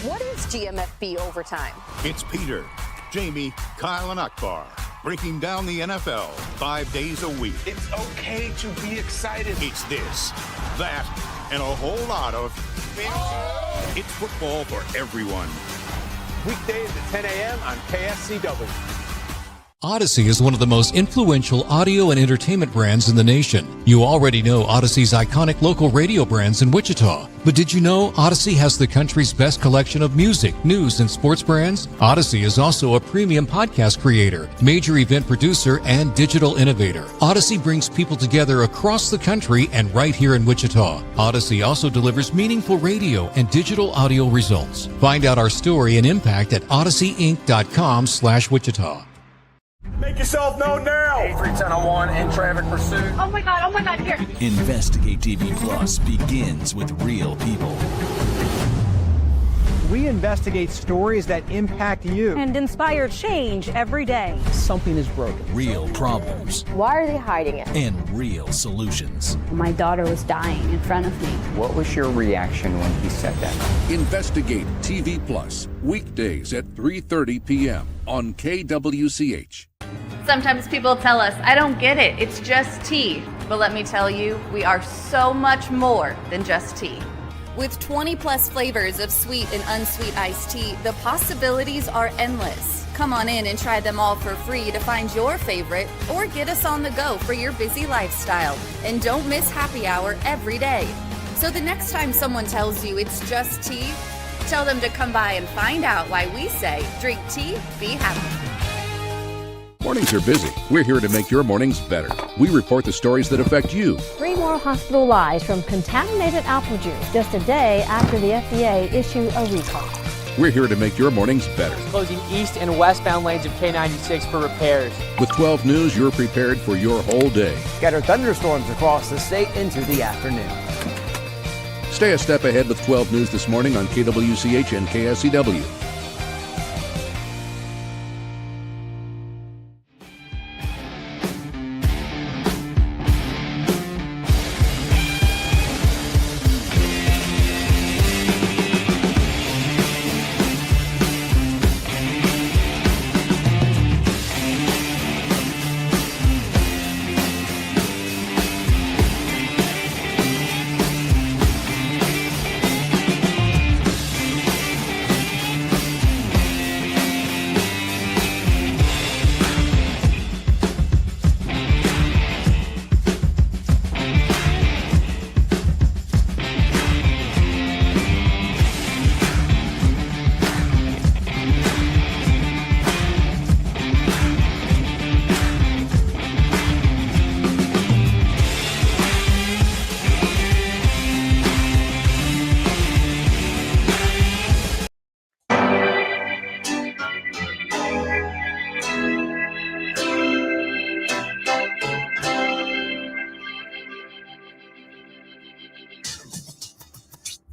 What is GMFB Overtime? It's Peter, Jamie, Kyle, and Akbar breaking down the NFL 5 days a week. It's okay to be excited. It's this, that, and a whole lot of It's football for everyone. Weekdays at 10 a.m. on KSCW. Odyssey is one of the most influential audio and entertainment brands in the nation. You already know Odyssey's iconic local radio brands in Wichita. But did you know Odyssey has the country's best collection of music, news, and sports brands? Odyssey is also a premium podcast creator, major event producer, and digital innovator. Odyssey brings people together across the country and right here in Wichita. Odyssey also delivers meaningful radio and digital audio results. Find out our story and impact at odysseyinc.com/Wichita. Make yourself known now. 83101 in traffic pursuit. Oh my God, here. Investigate TV Plus begins with real people. We investigate stories that impact you. And inspire change every day. Something is broken. Real problems Why are they hiding it? and real solutions. My daughter was dying in front of me. What was your reaction when he said that? Investigate TV Plus, weekdays at 3:30 p.m. on KWCH. Sometimes people tell us, I don't get it, it's just tea. But let me tell you, we are so much more than just tea. With 20 plus flavors of sweet and unsweet iced tea, the possibilities are endless. Come on in and try them all for free to find your favorite or get us on the go for your busy lifestyle. And don't miss happy hour every day. So the next time someone tells you it's just tea, tell them to come by and find out why we say drink tea, be happy. Mornings are busy. We're here to make your mornings better. We report the stories that affect you. 3 more hospital lies from contaminated apple juice just a day after the FDA issued a recall. We're here to make your mornings better. Closing east and westbound lanes of K96 for repairs. With 12 News, you're prepared for your whole day. Scattered thunderstorms across the state into the afternoon. Stay a step ahead with 12 News this morning on KWCH and KSCW.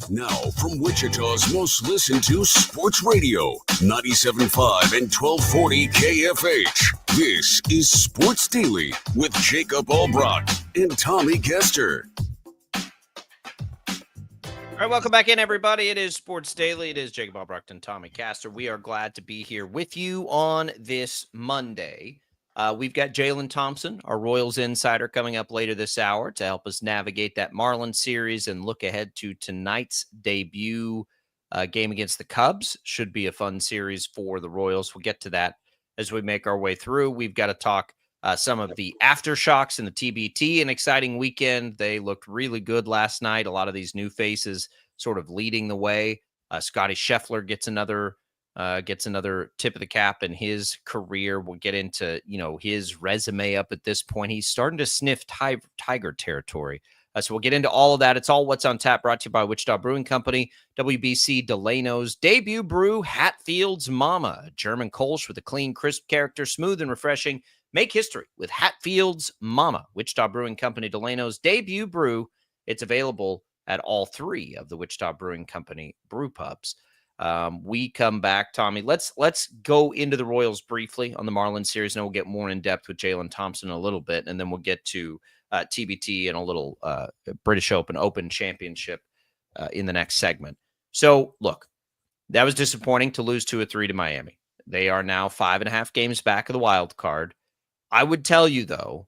Now, from Wichita's most listened to sports radio, 97.5 and 1240 KFH. This is Sports Daily with Jacob Albrock and Tommy Kester. All right, welcome back in, everybody. It is Sports Daily. It is Jacob Albrock and Tommy Kester. We are glad to be here with you on this Monday. We've got Jalen Thompson, our Royals insider, coming up later this hour to help us navigate that Marlins series and look ahead to tonight's debut game against the Cubs. Should be a fun series for the Royals. We'll get to that as we make our way through. We've got to talk some of the Aftershocks in the TBT. An exciting weekend. They looked really good last night. A lot of these new faces sort of leading the way. Scotty Scheffler gets another tip of the cap in his career. We'll get into, his resume up at this point. He's starting to sniff Tiger territory. So we'll get into all of that. It's all What's on Tap, brought to you by Wichita Brewing Company, WBC Delano's debut brew, Hatfield's Mama, a German Kolsch with a clean, crisp character, smooth and refreshing. Make history with Hatfield's Mama, Wichita Brewing Company, Delano's debut brew. It's available at all 3 of the Wichita Brewing Company brew pubs. We come back, Tommy. Let's go into the Royals briefly on the Marlins series, and we'll get more in depth with Jalen Thompson in a little bit, and then we'll get to TBT and a little British Open Championship in the next segment. So, look, that was disappointing to lose 2 or 3 to Miami. They are now 5.5 games back of the wild card. I would tell you, though,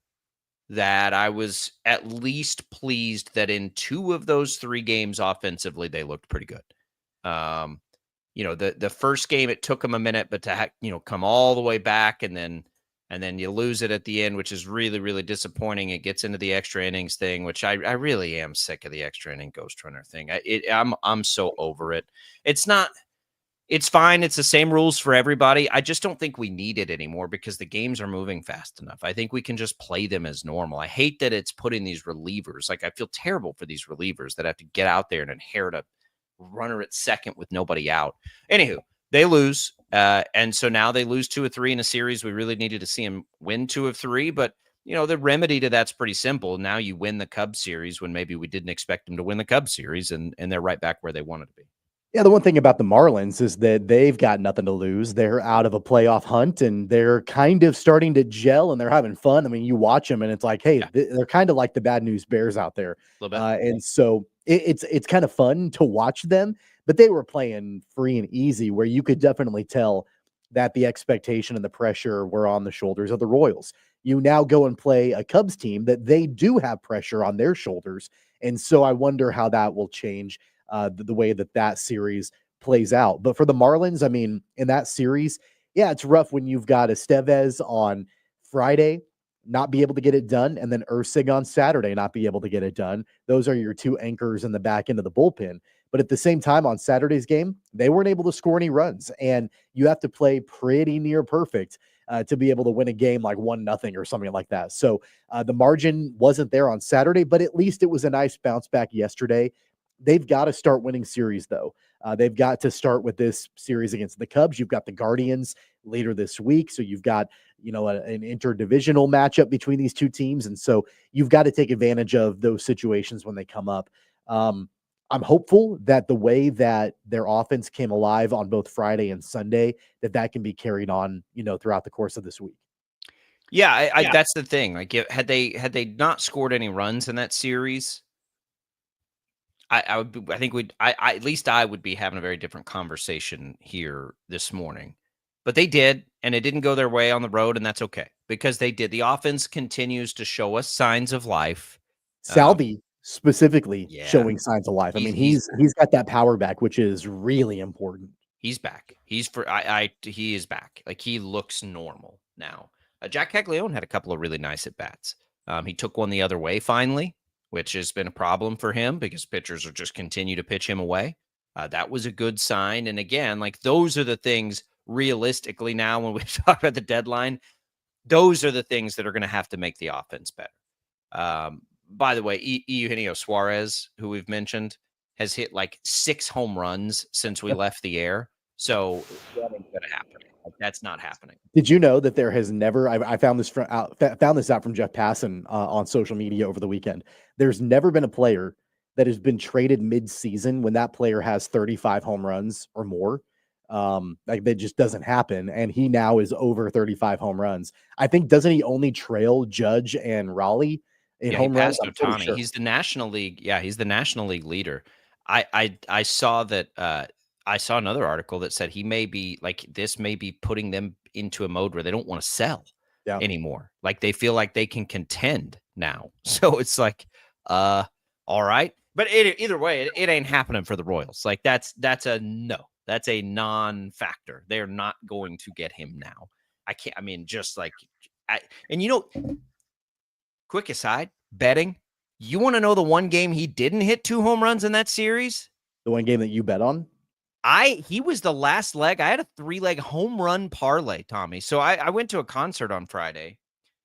that I was at least pleased that in 2 of those 3 games offensively, they looked pretty good. The first game, it took them a minute, but to come all the way back and then you lose it at the end, which is really, really disappointing. It gets into the extra innings thing, which I really am sick of the extra inning ghost runner thing. I'm so over it. It's fine. It's the same rules for everybody. I just don't think we need it anymore because the games are moving fast enough. I think we can just play them as normal. I hate that it's putting these relievers. Like, I feel terrible for these relievers that have to get out there and inherit a runner at second with nobody out. Anywho, They lose. And so now they lose 2 of 3 in a series. We really needed to see them win 2 of 3, but the remedy to that's pretty simple. Now you win the Cubs series when maybe we didn't expect them to win the Cubs series, and they're right back where they wanted to be. Yeah, the one thing about the Marlins is that they've got nothing to lose. They're out of a playoff hunt, and they're kind of starting to gel, and they're having fun. I mean, you watch them, and it's like, hey, they're kind of like the Bad News Bears out there. And so it's kind of fun to watch them, but they were playing free and easy, where you could definitely tell that the expectation and the pressure were on the shoulders of the Royals. You now go and play a Cubs team that they do have pressure on their shoulders, and so I wonder how that will change the way that series plays out. But for the Marlins, I mean, in that series, yeah, it's rough when you've got Estevez on Friday not be able to get it done, and then Ursig on Saturday not be able to get it done. Those are your 2 anchors in the back end of the bullpen. But at the same time, on Saturday's game, they weren't able to score any runs, and you have to play pretty near perfect to be able to win a game like 1-0 or something like that. So the margin wasn't there on Saturday, but at least it was a nice bounce back yesterday. They've got to start winning series, though. They've got to start with this series against the Cubs. You've got the Guardians later this week. So you've got, an interdivisional matchup between these 2 teams. And so you've got to take advantage of those situations when they come up. I'm hopeful that the way that their offense came alive on both Friday and Sunday, that can be carried on, throughout the course of this week. Yeah, that's the thing. Like, had they not scored any runs in that series, I at least I would be having a very different conversation here this morning. But they did, and it didn't go their way on the road, and that's okay because they did. The offense continues to show us signs of life. Salvi specifically showing signs of life. I mean, he's got that power back, which is really important. He's back. He is back. Like, he looks normal now. Jack Caglione had a couple of really nice at bats. He took one the other way finally, which has been a problem for him because pitchers will just continue to pitch him away. That was a good sign. And again, like, those are the things realistically now when we talk about the deadline, those are the things that are going to have to make the offense better. By the way, Eugenio Suarez, who we've mentioned, has hit like 6 home runs since we left the air. So that ain't going to happen. Like, that's not happening. Did you know that there has never, I found this out from Jeff Passan on social media over the weekend. There's never been a player that has been traded mid-season when that player has 35 home runs or more. Like, that just doesn't happen. And he now is over 35 home runs. I think, doesn't he only trail Judge and Raleigh in home runs? Ohtani. Sure. He's the National League. Yeah, he's the National League leader. I saw that. I saw another article that said he may be like, this may be putting them into a mode where they don't want to sell anymore. Like, they feel like they can contend now. So it's like, all right. But either way, it ain't happening for the Royals. Like, that's a no. That's a non-factor. They're not going to get him now. Quick aside, betting. You want to know the one game he didn't hit 2 home runs in that series? The one game that you bet on? He was the last leg. I had a 3-leg home run parlay, Tommy. So I went to a concert on Friday,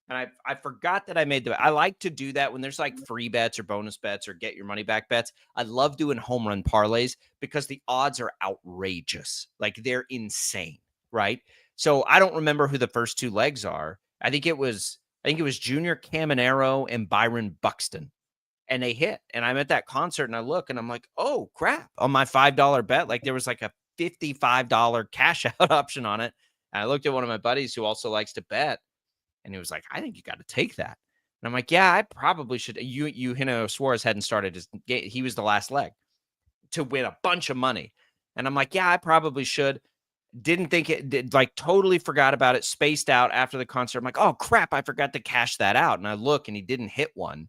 and I forgot that I made I like to do that when there's like free bets or bonus bets or get your money back bets. I love doing home run parlays because the odds are outrageous. Like, they're insane, right? So I don't remember who the first 2 legs are. I think it was Junior Caminero and Byron Buxton. And they hit. And I'm at that concert and I look and I'm like, oh, crap. On my $5 bet, like, there was like a $55 cash out option on it. And I looked at one of my buddies who also likes to bet. And he was like, I think you got to take that. And I'm like, yeah, I probably should. Eugenio Suarez hadn't started his game. He was the last leg to win a bunch of money. And I'm like, yeah, I probably should. Didn't think it did, like, totally forgot about it, spaced out after the concert. I'm like, oh, crap, I forgot to cash that out. And I look and he didn't hit one.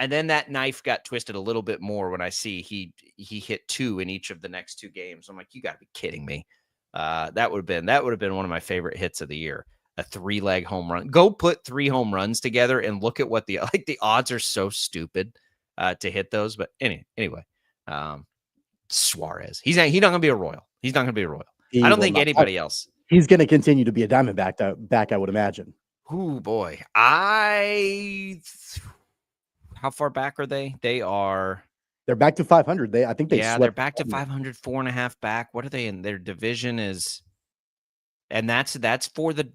And then that knife got twisted a little bit more when I see he hit 2 in each of the next 2 games. I'm like, you got to be kidding me. That would have been one of my favorite hits of the year. A 3-leg home run. Go put 3 home runs together and look at what the odds are so stupid to hit those. But anyway, Suarez, he's not going to be a Royal. He's not going to be a Royal. I don't think anybody else. He's going to continue to be a Diamondback, I would imagine. Oh boy, how far back are they? They are They're back to 500. I think they they're swept back to 500, 4.5 back. What are they in? Their division is, and that's for the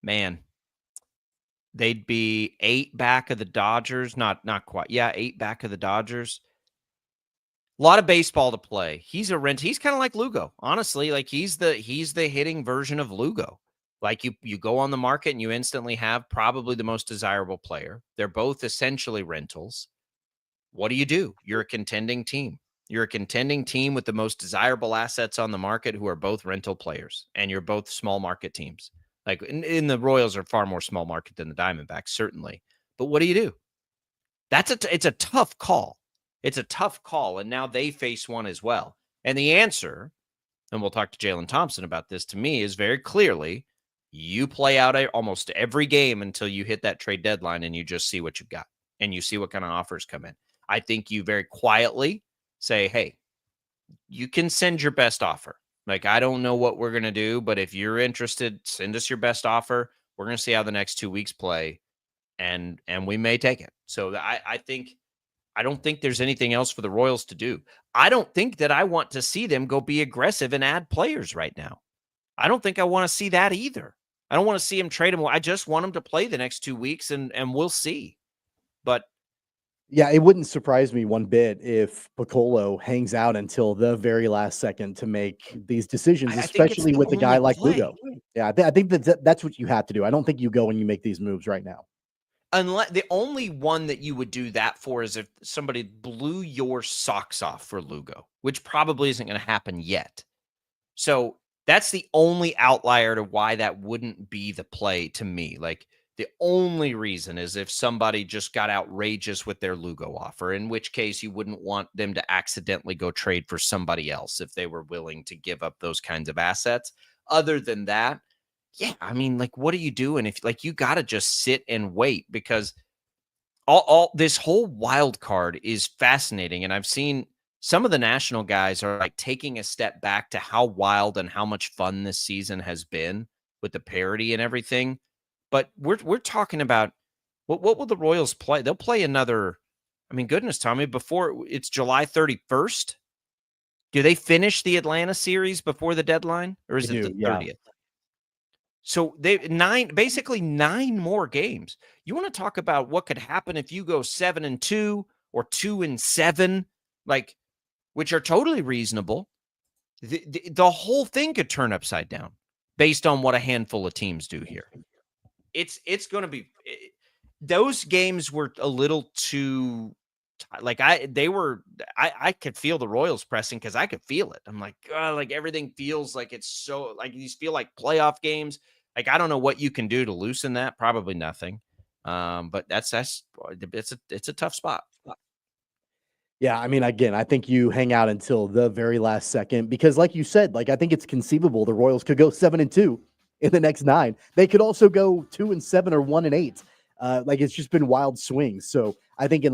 man. They'd be 8 back of the Dodgers. Not quite. Yeah, 8 back of the Dodgers. A lot of baseball to play. He's kind of like Lugo, honestly. Like he's the hitting version of Lugo. Like you go on the market and you instantly have probably the most desirable player. They're both essentially rentals. What do? You're a contending team. You're a contending team with the most desirable assets on the market who are both rental players, and you're both small market teams. Like in the Royals are far more small market than the Diamondbacks, certainly. But what do? It's a tough call. It's a tough call, and now they face one as well. And the answer, and we'll talk to Jalen Thompson about this, to me is very clearly you play out almost every game until you hit that trade deadline and you just see what you've got and you see what kind of offers come in. I think you very quietly say, hey, you can send your best offer. Like, I don't know what we're going to do, but if you're interested, send us your best offer. We're going to see how the next 2 weeks play, and we may take it. So I don't think there's anything else for the Royals to do. I don't think that I want to see them go be aggressive and add players right now. I don't think I want to see that either. I don't want to see him trade him. I just want him to play the next 2 weeks, and we'll see. But yeah, it wouldn't surprise me one bit if Piccolo hangs out until the very last second to make these decisions, especially with a guy like Lugo. Yeah, I think that's what you have to do. I don't think you go and you make these moves right now. Unless the only one that you would do that for is if somebody blew your socks off for Lugo, which probably isn't going to happen yet. So that's the only outlier to why that wouldn't be the play to me. Like, the only reason is if somebody just got outrageous with their Lugo offer, in which case you wouldn't want them to accidentally go trade for somebody else if they were willing to give up those kinds of assets. Other than that, yeah, I mean, like, what are you doing? If like you got to just sit and wait, because all this whole wild card is fascinating. And I've seen some of the national guys are like taking a step back to how wild and how much fun this season has been with the parity and everything. But we're talking about what will the Royals play? They'll play another, I mean, goodness, Tommy, before it's July 31st. Do they finish the Atlanta series before the deadline, or is it the 30th? Yeah. So they basically 9 more games. You want to talk about what could happen if you go 7-2 or 2-7, like, which are totally reasonable. The whole thing could turn upside down based on what a handful of teams do here. It's going to be, those games were a little too, like, I could feel the Royals pressing because I could feel it. I'm like, God, like everything feels like it's so, like these feel like playoff games. Like, I don't know what you can do to loosen that. Probably nothing. But it's a tough spot. Yeah, I mean, again, I think you hang out until the very last second because, like you said, like I think it's conceivable the Royals could go 7-2 in the next 9. They could also go 2-7 or 1-8. Like, it's just been wild swings. So I think I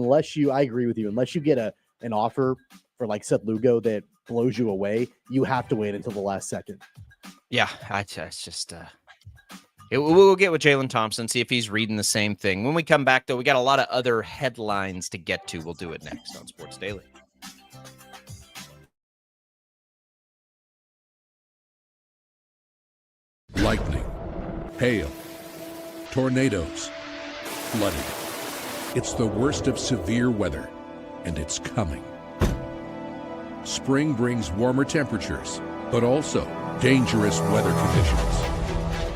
agree with you, unless you get an offer for like Seth Lugo that blows you away, you have to wait until the last second. Yeah, it's just we'll get with Jalen Thompson, see if he's reading the same thing. When we come back, though, we got a lot of other headlines to get to. We'll do it next on Sports Daily. Lightning, hail, tornadoes, flooding. It's the worst of severe weather, and it's coming. Spring brings warmer temperatures, but also dangerous weather conditions.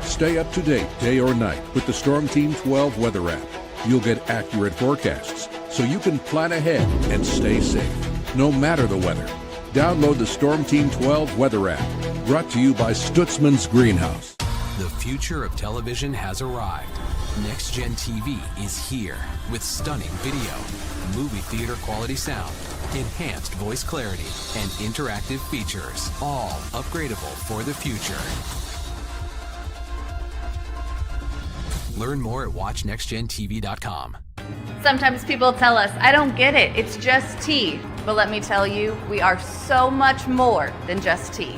Stay up to date day or night with the Storm Team 12 weather app. You'll get accurate forecasts so you can plan ahead and stay safe, no matter the weather. Download the Storm Team 12 weather app, brought to you by Stutzman's Greenhouse. The future of television has arrived. Next Gen TV is here with stunning video, movie theater quality sound, enhanced voice clarity, and interactive features, all upgradable for the future. Learn more at watchnextgentv.com. Sometimes people tell us, I don't get it, it's just tea. But let me tell you, we are so much more than just tea.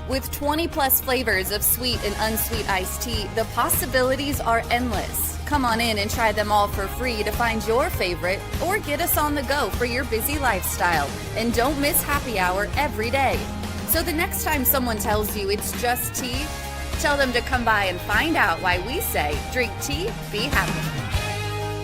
With 20 plus flavors of sweet and unsweet iced tea, the possibilities are endless. Come on in and try them all for free to find your favorite or get us on the go for your busy lifestyle. And don't miss happy hour every day. So the next time someone tells you it's just tea, tell them to come by and find out why we say drink tea, be happy.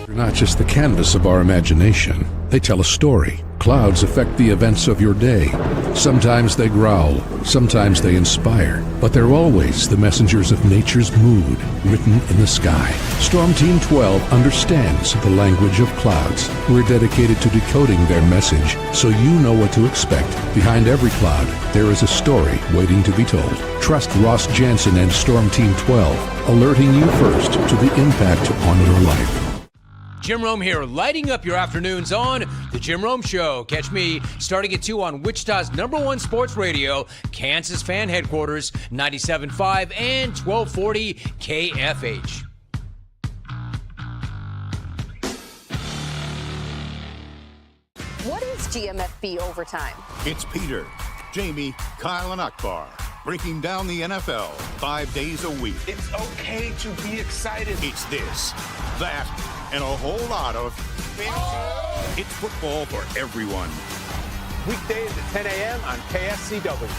They're not just the canvas of our imagination. They tell a story. Clouds affect the events of your day. Sometimes they growl, sometimes they inspire, but they're always the messengers of nature's mood written in the sky. Storm Team 12 understands the language of clouds. We're dedicated to decoding their message so you know what to expect. Behind every cloud, there is a story waiting to be told. Trust Ross Jansen and Storm Team 12, alerting you first to the impact on your life. Jim Rome here, lighting up your afternoons on The Jim Rome Show. Catch me starting at 2 on Wichita's #1 sports radio, Kansas Fan Headquarters, 97.5 and 1240 KFH. What is GMFB overtime? It's Peter, Jamie, Kyle, and Akbar breaking down the NFL 5 days a week. It's okay to be excited. It's this, that, and a whole lot of It's football for everyone. Weekdays at 10 a.m. on KSCW.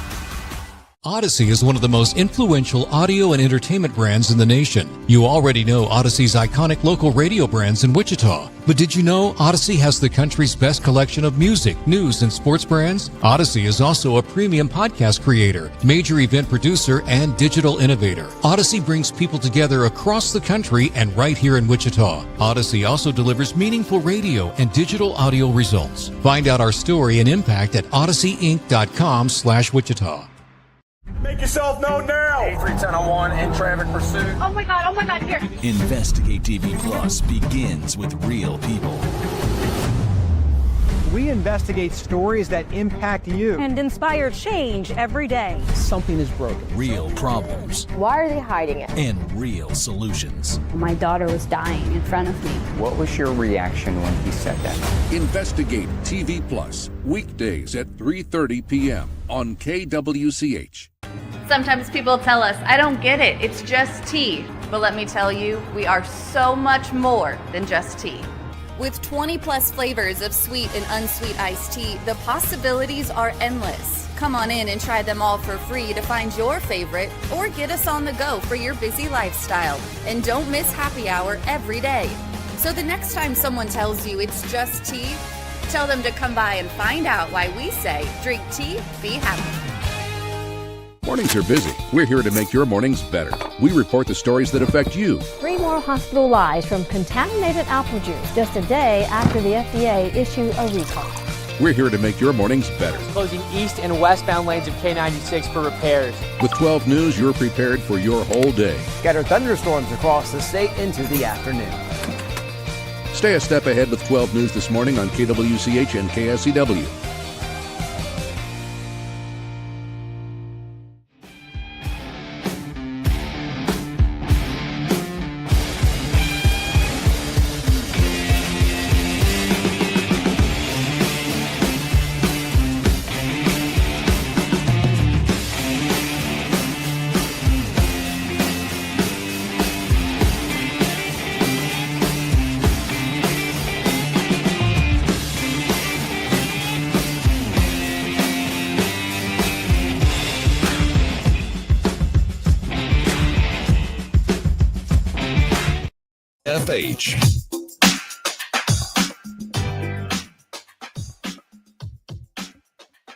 Odyssey is one of the most influential audio and entertainment brands in the nation. You already know Odyssey's iconic local radio brands in Wichita. But did you know Odyssey has the country's best collection of music, news, and sports brands? Odyssey is also a premium podcast creator, major event producer, and digital innovator. Odyssey brings people together across the country and right here in Wichita. Odyssey also delivers meaningful radio and digital audio results. Find out our story and impact at odysseyinc.com/Wichita. Make yourself known now. 83101 in traffic pursuit. Oh my God, here. Investigate TV Plus begins with real people. We investigate stories that impact you. And inspire change every day. Something is broken. Real problems. Why are they hiding it? And real solutions. My daughter was dying in front of me. What was your reaction when he said that? Investigate TV Plus, weekdays at 3:30 p.m. on KWCH. Sometimes people tell us, I don't get it, it's just tea. But let me tell you, we are so much more than just tea. With 20 plus flavors of sweet and unsweet iced tea, the possibilities are endless. Come on in and try them all for free to find your favorite or get us on the go for your busy lifestyle. And don't miss happy hour every day. So the next time someone tells you it's just tea, tell them to come by and find out why we say drink tea, be happy. Mornings are busy. We're here to make your mornings better. We report the stories that affect you. 3 more hospital lies from contaminated apple juice just a day after the FDA issued a recall. We're here to make your mornings better. Closing east and westbound lanes of K96 for repairs. With 12 News, you're prepared for your whole day. Scattered thunderstorms across the state into the afternoon. Stay a step ahead with 12 News this morning on KWCH and KSCW. FH.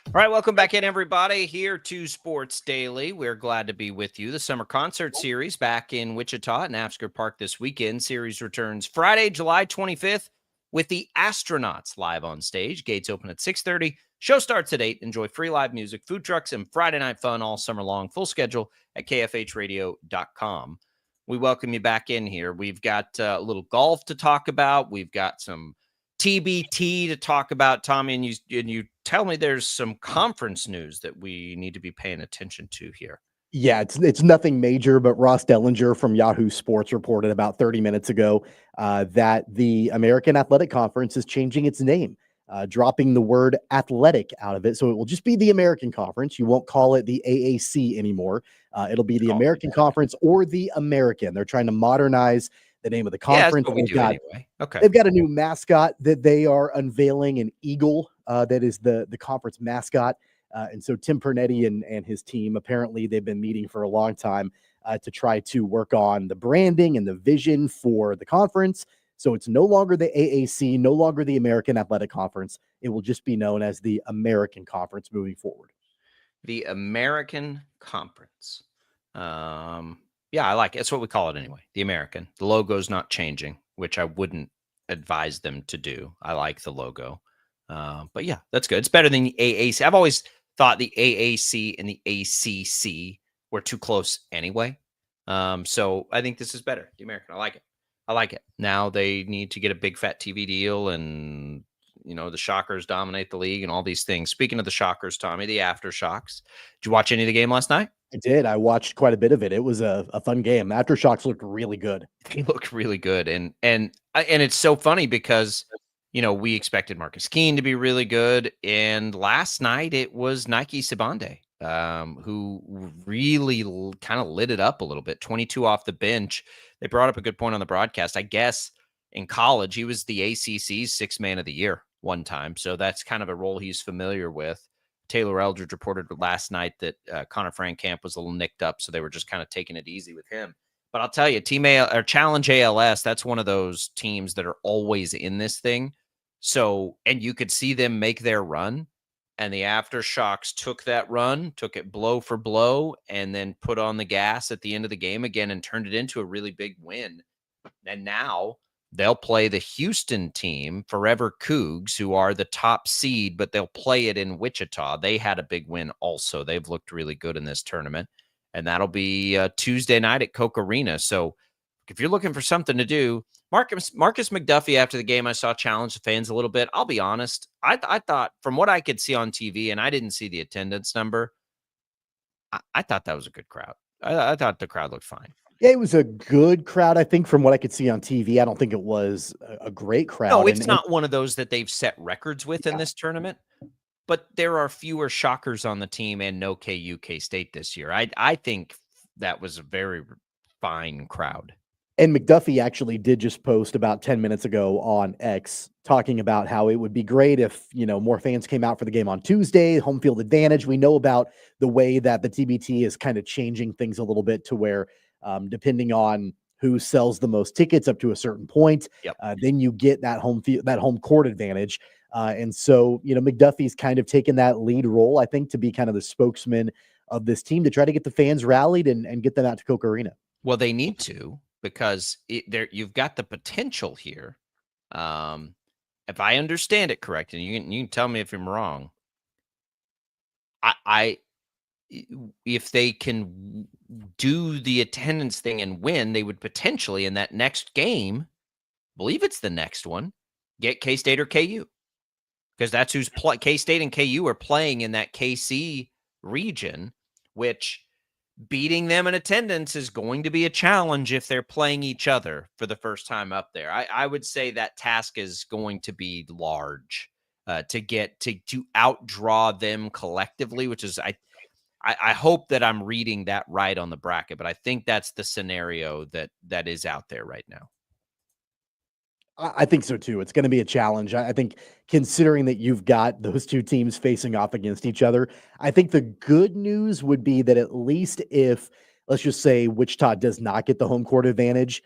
All right, welcome back in, everybody, here to Sports Daily. We're glad to be with you. The Summer Concert Series back in Wichita at NAFSCAR Park this weekend. Series returns Friday, July 25th with the Astronauts live on stage. Gates open at 6:30. Show starts at 8. Enjoy free live music, food trucks, and Friday night fun all summer long. Full schedule at kfhradio.com. We welcome you back in here. We've got a little golf to talk about. We've got some TBT to talk about, Tommy, and you tell me there's some conference news that we need to be paying attention to here. Yeah, it's nothing major, but Ross Dellinger from Yahoo Sports reported about 30 minutes ago that the American Athletic Conference is changing its name, dropping the word athletic out of it. So it will just be the American Conference. You won't call it the AAC anymore. It'll be the American Conference or the American. They're trying to modernize the name of the Yeah, that's conference. what we do anyway. Okay. They've got a new mascot that they are unveiling, an eagle that is the conference mascot. And so Tim Pernetti and his team, apparently they've been meeting for a long time to try to work on the branding and the vision for the conference. So it's no longer the AAC, no longer the American Athletic Conference. It will just be known as the American Conference moving forward. The American Conference. Yeah, I like it. That's what we call it anyway. The American. The logo's not changing, which I wouldn't advise them to do. I like the logo. But yeah, that's good. It's better than the AAC. I've always thought the AAC and the ACC were too close anyway. So I think this is better. The American. I like it. I like it. Now they need to get a big fat TV deal, and the Shockers dominate the league and all these things. Speaking of the Shockers, Tommy, the Aftershocks. Did you watch any of the game last night? I did. I watched quite a bit of it. It was a fun game. Aftershocks looked really good. They looked really good, and it's so funny because we expected Marcus Keene to be really good, and last night it was Nike Sibande, who really kind of lit it up a little bit. 22 off the bench. They brought up a good point on the broadcast. I guess in college he was the ACC's sixth man of the year one time, so that's kind of a role he's familiar with. Taylor Eldridge reported last night that Connor Frankamp was a little nicked up, so they were just kind of taking it easy with him. But I'll tell you, Challenge ALS, that's one of those teams that are always in this thing. So, and you could see them make their run, and the Aftershocks took that run, took it blow for blow, and then put on the gas at the end of the game again and turned it into a really big win. And now they'll play the Houston team, Forever Cougs, who are the top seed, but they'll play it in Wichita. They had a big win also. They've looked really good in this tournament. And that'll be Tuesday night at Coke Arena. So if you're looking for something to do, Marcus McDuffie after the game, I saw challenge the fans a little bit. I'll be honest. I thought from what I could see on TV, and I didn't see the attendance number, I thought that was a good crowd. I thought the crowd looked fine. Yeah, it was a good crowd, I think, from what I could see on TV. I don't think it was a great crowd. No, it's not one of those that they've set records with in this tournament. But there are fewer Shockers on the team and no KU K-State this year. I think that was a very fine crowd. And McDuffie actually did just post about 10 minutes ago on X talking about how it would be great if, more fans came out for the game on Tuesday, home field advantage. We know about the way that the TBT is kind of changing things a little bit to where depending on who sells the most tickets up to a certain point, then you get that home court advantage. And so, McDuffie's kind of taken that lead role, I think, to be kind of the spokesman of this team to try to get the fans rallied and get them out to Coke Arena. Well, they need to, because you've got the potential here. If I understand it correct, and you can tell me if I'm wrong, if they can do the attendance thing and win, they would potentially in that next game, I believe it's the next one, get K-State or KU, because that's who's K-State and KU are playing in that KC region, which beating them in attendance is going to be a challenge if they're playing each other for the first time up there. I would say that task is going to be large to get to outdraw them collectively, which is I hope that I'm reading that right on the bracket, but I think that's the scenario that is out there right now. I think so too. It's going to be a challenge. I think considering that you've got those two teams facing off against each other, I think the good news would be that at least if, let's just say, Wichita does not get the home court advantage,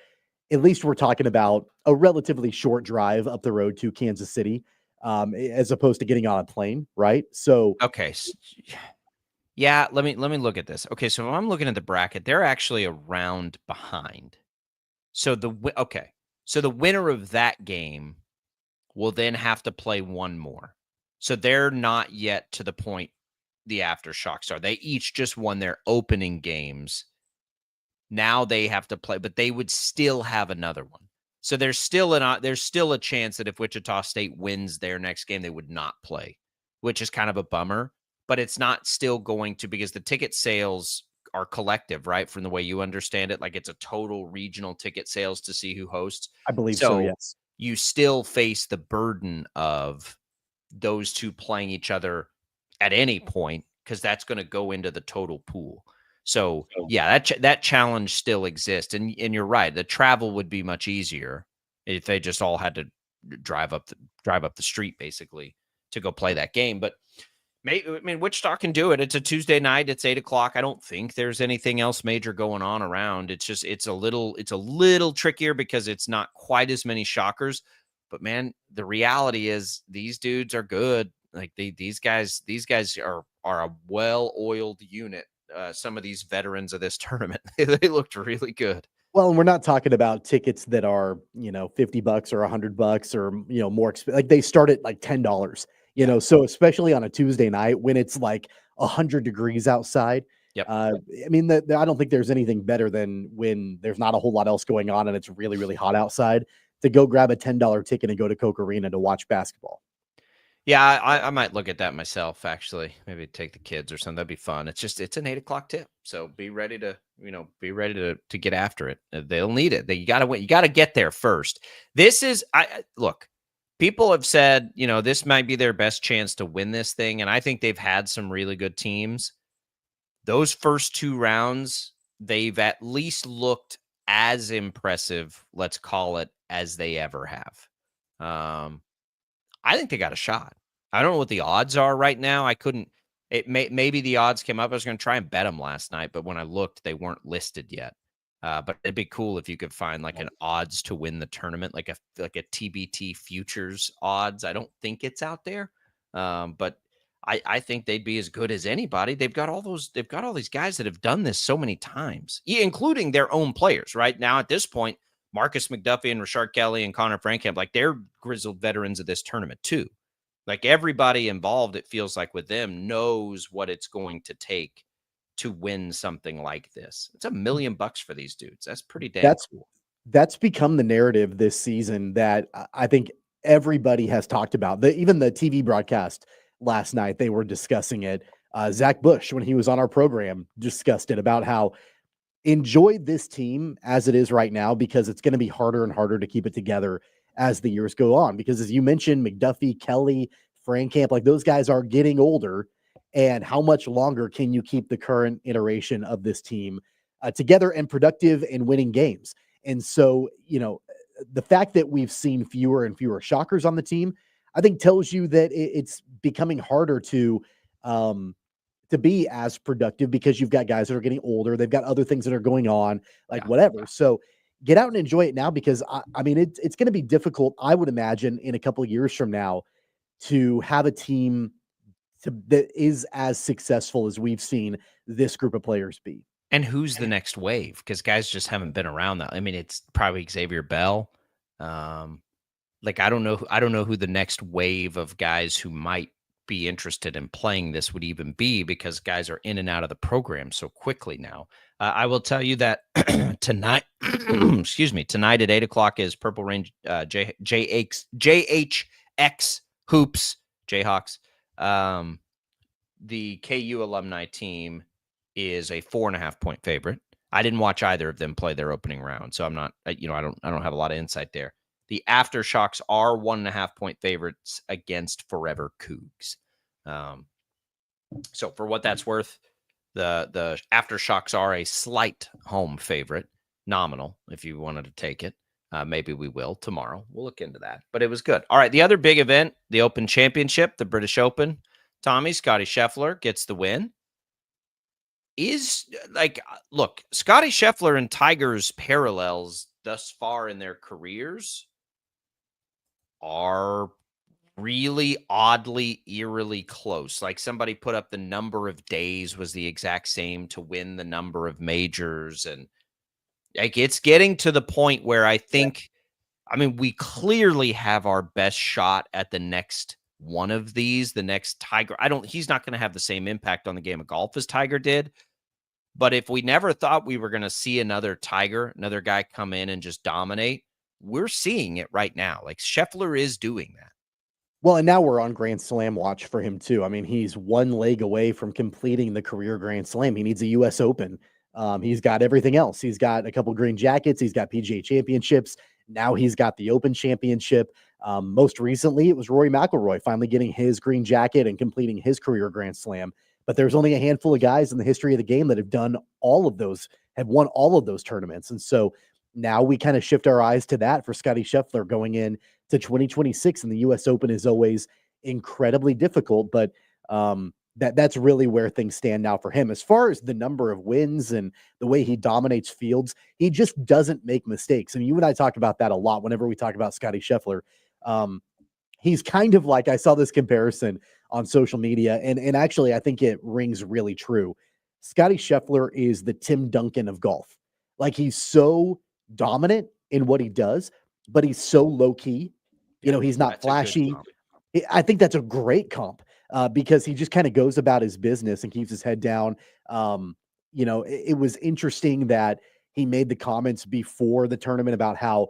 at least we're talking about a relatively short drive up the road to Kansas City, as opposed to getting on a plane, right? So okay. Yeah, let me look at this. Okay, so when I'm looking at the bracket, they're actually a round behind. So the winner of that game will then have to play one more. So they're not yet to the point the Aftershocks are. They each just won their opening games. Now they have to play, but they would still have another one. So there's still a chance that if Wichita State wins their next game, they would not play, which is kind of a bummer. But it's not still going to, because the ticket sales are collective, right? From the way you understand it, like it's a total regional ticket sales to see who hosts. I believe so, yes. You still face the burden of those two playing each other at any point, because that's going to go into the total pool. So yeah, that challenge still exists, and you're right. The travel would be much easier if they just all had to drive up the street basically to go play that game. But Wichita can do it. It's a Tuesday night. It's 8:00. I don't think there's anything else major going on around. It's a little trickier because it's not quite as many shockers. But man, the reality is these dudes are good. Like these guys are a well-oiled unit. Some of these veterans of this tournament, they looked really good. Well, and we're not talking about tickets that are, $50 or $100 or, more expensive. Like they start at like $10, so especially on a Tuesday night when it's like 100 degrees outside. Yep. I don't think there's anything better than when there's not a whole lot else going on and it's really, really hot outside to go grab a $10 ticket and go to Coke Arena to watch basketball. Yeah, I might look at that myself, actually. Maybe take the kids or something. That'd be fun. It's an 8:00 tip. So be ready to get after it. They'll need it. You got to win. You got to get there first. This is, look, people have said, this might be their best chance to win this thing. And I think they've had some really good teams. Those first two rounds, they've at least looked as impressive, let's call it, as they ever have. I think they got a shot. I don't know what the odds are right now. Maybe the odds came up. I was going to try and bet them last night, but when I looked, they weren't listed yet. But it'd be cool if you could find like an odds to win the tournament, like a TBT futures odds. I don't think it's out there, but I think they'd be as good as anybody. They've got all these guys that have done this so many times, including their own players. Right now, at this point, Marcus McDuffie and Rashard Kelly and Connor Frankamp, like they're grizzled veterans of this tournament too. Like everybody involved, it feels like with them knows what it's going to take to win something like this. It's $1 million for these dudes. That's pretty damn cool. That's become the narrative this season that I think everybody has talked about. Even the TV broadcast last night, they were discussing it. Zach Bush, when he was on our program, discussed it about how enjoy this team as it is right now because it's going to be harder and harder to keep it together as the years go on. Because as you mentioned, McDuffie, Kelly, Frankamp, like those guys are getting older. And how much longer can you keep the current iteration of this team together and productive and winning games? And so, the fact that we've seen fewer and fewer shockers on the team, I think tells you that it's becoming harder to be as productive because you've got guys that are getting older. They've got other things that are going on, whatever. So get out and enjoy it now because it's going to be difficult, I would imagine, in a couple of years from now to have a team that is as successful as we've seen this group of players be. And who's the next wave? Because guys just haven't been around that. It's probably Xavier Bell. I don't know who the next wave of guys who might be interested in playing this would even be because guys are in and out of the program so quickly now. I will tell you that tonight, tonight at 8:00 is Purple Rain JHX Hoops Jayhawks. The KU alumni team is a 4.5-point favorite. I didn't watch either of them play their opening round, so I'm not, I don't have a lot of insight there. The Aftershocks are 1.5-point favorites against Forever Cougs. So for what that's worth, the Aftershocks are a slight home favorite, nominal, if you wanted to take it. Maybe we will tomorrow. We'll look into that. But it was good. All right, the other big event, the Open Championship, the British Open. Tommy, Scotty Scheffler gets the win. Look, Scotty Scheffler and Tiger's parallels thus far in their careers are really oddly, eerily close. Like somebody put up the number of days was the exact same to win the number of majors. And like it's getting to the point where I think, we clearly have our best shot at the next one of these, the next Tiger. He's not going to have the same impact on the game of golf as Tiger did. But if we never thought we were going to see another Tiger, another guy come in and just dominate, we're seeing it right now. Like Scheffler is doing that. Well, and now we're on Grand Slam watch for him too. He's one leg away from completing the career Grand Slam. He needs a U.S. Open. He's got everything else. He's got a couple green jackets. He's got PGA championships. Now he's got the Open Championship. Most recently, it was Rory McIlroy finally getting his green jacket and completing his career Grand Slam. but there's only a handful of guys in the history of the game that have done all of those, have won all of those tournaments. And so now we kind of shift our eyes to that for Scottie Scheffler going in to 2026. And the US Open is always incredibly difficult, but that's really where things stand now for him. As far as the number of wins and the way he dominates fields, he just doesn't make mistakes. And you and I talk about that a lot whenever we talk about Scottie Scheffler. He's kind of like, I saw this comparison on social media, and actually I think it rings really true. Scottie Scheffler is the Tim Duncan of golf. Like, he's so dominant in what he does, but he's so low key. You know, he's not flashy. I think that's a great comp because he just kind of goes about his business and keeps his head down. You know, it was interesting that he made the comments before the tournament about how,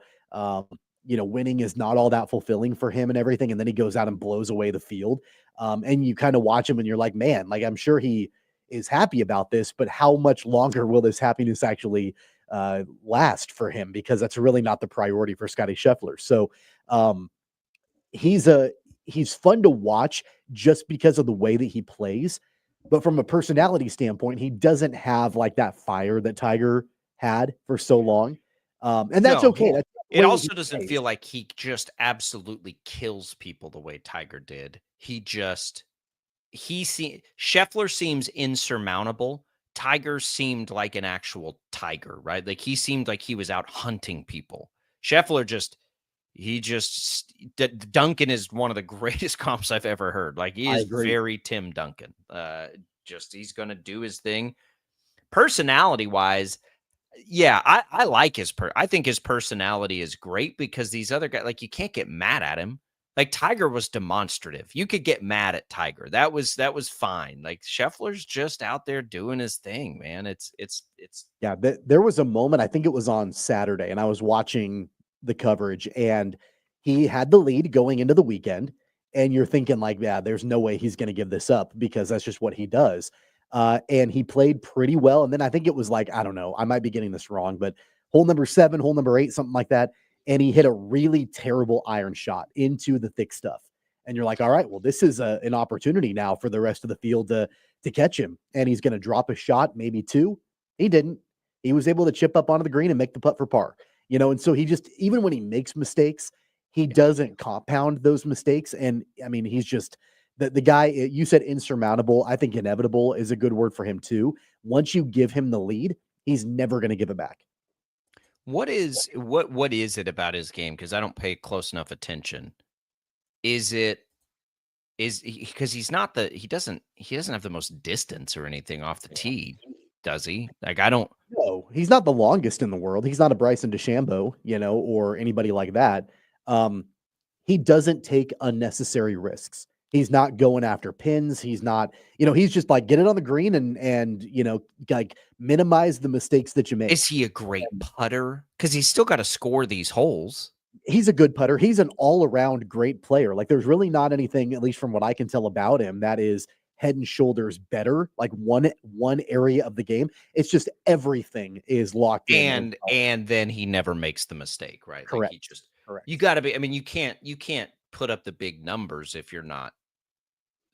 you know, winning is not all that fulfilling for him and everything. And then he goes out and blows away the field. And you kind of watch him and you're like, man, like, I'm sure he is happy about this, but how much longer will this happiness actually last for him? Because that's really not the priority for Scottie Scheffler. So he's fun to watch just because of the way that he plays. But from a personality standpoint, he doesn't have like that fire that Tiger had for so long. And that's okay. It also doesn't feel like he just absolutely kills people the way Tiger did. Scheffler seems insurmountable. Tiger seemed like an actual tiger, right? Like, he seemed like he was out hunting people. Scheffler Duncan is one of the greatest comps I've ever heard. Like, he is very Tim Duncan. He's going to do his thing. Personality wise, yeah, I like I think his personality is great because these other guys, like, you can't get mad at him. Like, Tiger was demonstrative. You could get mad at Tiger. That was fine. Like, Scheffler's just out there doing his thing, man. It's yeah. There was a moment, I think it was on Saturday, and I was watching the coverage, and he had the lead going into the weekend, and you're thinking like, yeah, there's no way he's going to give this up because that's just what he does. And he played pretty well. And then I think it was like, I don't know, I might be getting this wrong, but hole number 7, hole number 8, something like that. And he hit a really terrible iron shot into the thick stuff. And you're like, all right, well, this is an opportunity now for the rest of the field to catch him. And he's going to drop a shot, maybe 2. He didn't. He was able to chip up onto the green and make the putt for par. You know, and so he just, even when he makes mistakes, he doesn't compound those mistakes. And I mean, he's just the guy. You said insurmountable. I think inevitable is a good word for him too. Once you give him the lead, he's never going to give it back. What is it about his game? Because I don't pay close enough attention. Because he doesn't have the most distance or anything off the tee, does he? Like, I don't. No, he's not the longest in the world. He's not a Bryson DeChambeau, you know, or anybody like that. He doesn't take unnecessary risks. He's not going after pins. He's not, you know, he's just like, get it on the green and, you know, like, minimize the mistakes that you make. Is he a great putter? Because he's still got to score these holes. He's a good putter. He's an all-around great player. Like, there's really not anything, at least from what I can tell about him, that is head and shoulders better, like one area of the game. It's just everything is locked in. And then he never makes the mistake, right? Correct. Like, Correct. You got to be, I mean, you can't put up the big numbers if you're not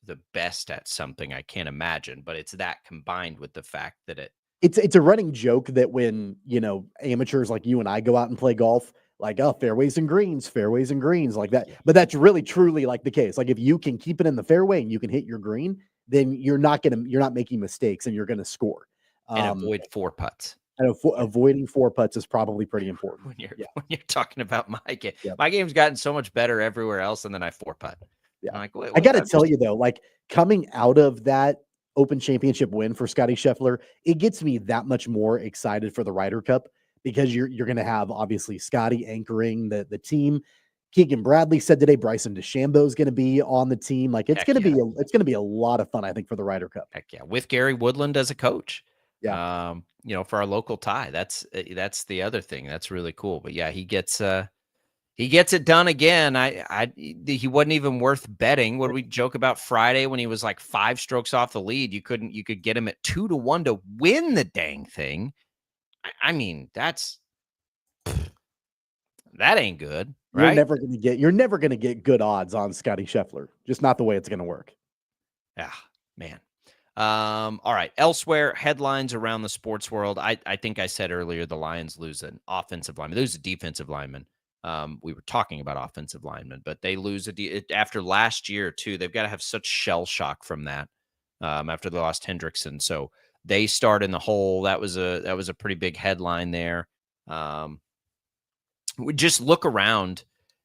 the best at something, I can't imagine. But it's that combined with the fact that it's a running joke that when, you know, amateurs like you and I go out and play golf, like, oh, fairways and greens like that. Yeah. But that's really truly like the case. Like, if you can keep it in the fairway and you can hit your green, then you're not making mistakes and you're going to score. And avoid 4 putts. And avoiding 4 putts is probably pretty important when you're talking about my game. Yeah. My game's gotten so much better everywhere else, and then I 4 putt. Yeah, like, I got to tell you though, like, coming out of that Open Championship win for Scottie Scheffler, it gets me that much more excited for the Ryder Cup because you're going to have obviously Scottie anchoring the team. Keegan Bradley said today Bryson DeChambeau is going to be on the team. Like, it's going to be a lot of fun, I think, for the Ryder Cup. Heck yeah, with Gary Woodland as a coach. Yeah. You know, for our local tie, that's the other thing. That's really cool. But yeah, he gets it done again. He wasn't even worth betting. What did we joke about Friday when he was like 5 strokes off the lead? You could get him at 2-1 to win the dang thing. I mean, that ain't good, right? You're never gonna get good odds on Scottie Scheffler. Just not the way it's gonna work. Yeah, man. All right. Elsewhere, headlines around the sports world. I think I said earlier the Lions lose an offensive lineman. They lose a defensive lineman. We were talking about offensive linemen, but they lose after last year too. They've got to have such shell shock from that after they lost Hendrickson. So they start in the hole. That was a pretty big headline there. We just look around.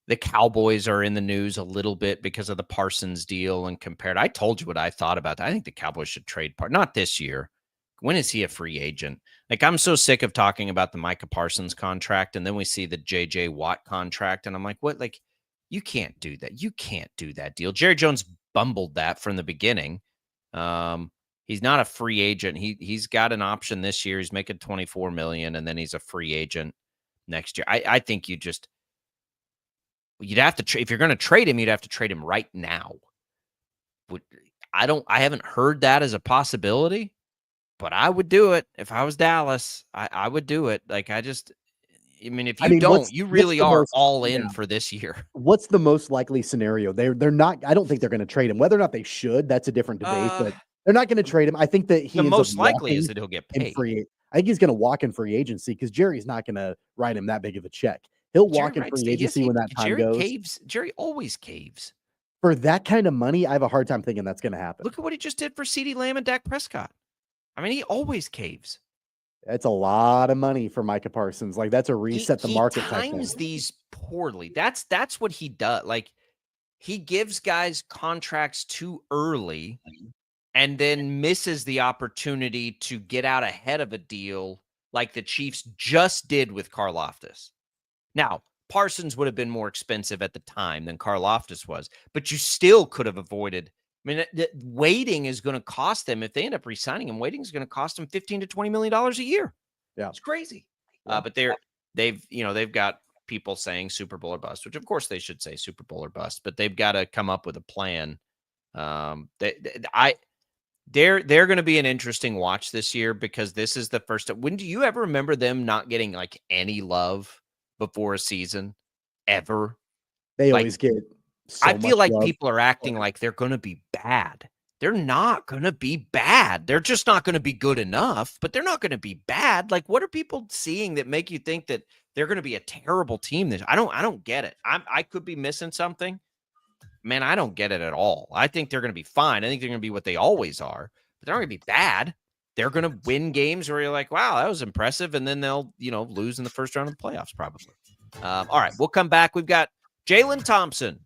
The Cowboys are in the news a little bit because of the Parsons deal and compared. I told you what I thought about that. I think the Cowboys should trade not this year. When is he a free agent? Like, I'm so sick of talking about the Micah Parsons contract, and then we see the J.J. Watt contract, and I'm like, what? Like, you can't do that. You can't do that deal. Jerry Jones bumbled that from the beginning. He's not a free agent. He's got an option this year. He's making $24 million, and then he's a free agent next year. I think you'd have to if you're going to trade him, you'd have to trade him right now. I haven't heard that as a possibility, but I would do it if I was Dallas. I would do it. Like, if you don't, you really are all in for this year. What's the most likely scenario? They're not. I don't think they're going to trade him. Whether or not they should, that's a different debate. But they're not going to trade him. I think that the most likely is that he'll get paid. I think he's going to walk in free agency because Jerry's not going to write him that big of a check. He'll walk in free agency when that time goes. Jerry always caves. For that kind of money, I have a hard time thinking that's going to happen. Look at what he just did for CeeDee Lamb and Dak Prescott. He always caves. That's a lot of money for Micah Parsons. Like, that's a reset the market. He times these poorly. That's what he does. Like, he gives guys contracts too early and then misses the opportunity to get out ahead of a deal like the Chiefs just did with Karlaftis. Now, Parsons would have been more expensive at the time than Karlaftis was, but you still could have avoided. Waiting is going to cost them. If they end up re-signing him, waiting is going to cost them $15 to $20 million a year. Yeah, it's crazy. But they've got people saying Super Bowl or bust, which of course they should say Super Bowl or bust, but they've got to come up with a plan. They're going to be an interesting watch this year because this is the first. When do you ever remember them not getting like any love before a season ever? They always get I feel like people are acting like they're going to be bad. They're not going to be bad. They're just not going to be good enough, but they're not going to be bad. Like, what are people seeing that make you think that they're going to be a terrible team? I don't get it. I could be missing something. Man, I don't get it at all. I think they're going to be fine. I think they're going to be what they always are, but they're not going to be bad. They're going to win games where you're like, wow, that was impressive. And then they'll, lose in the first round of the playoffs probably. All right, we'll come back. We've got Jalen Thompson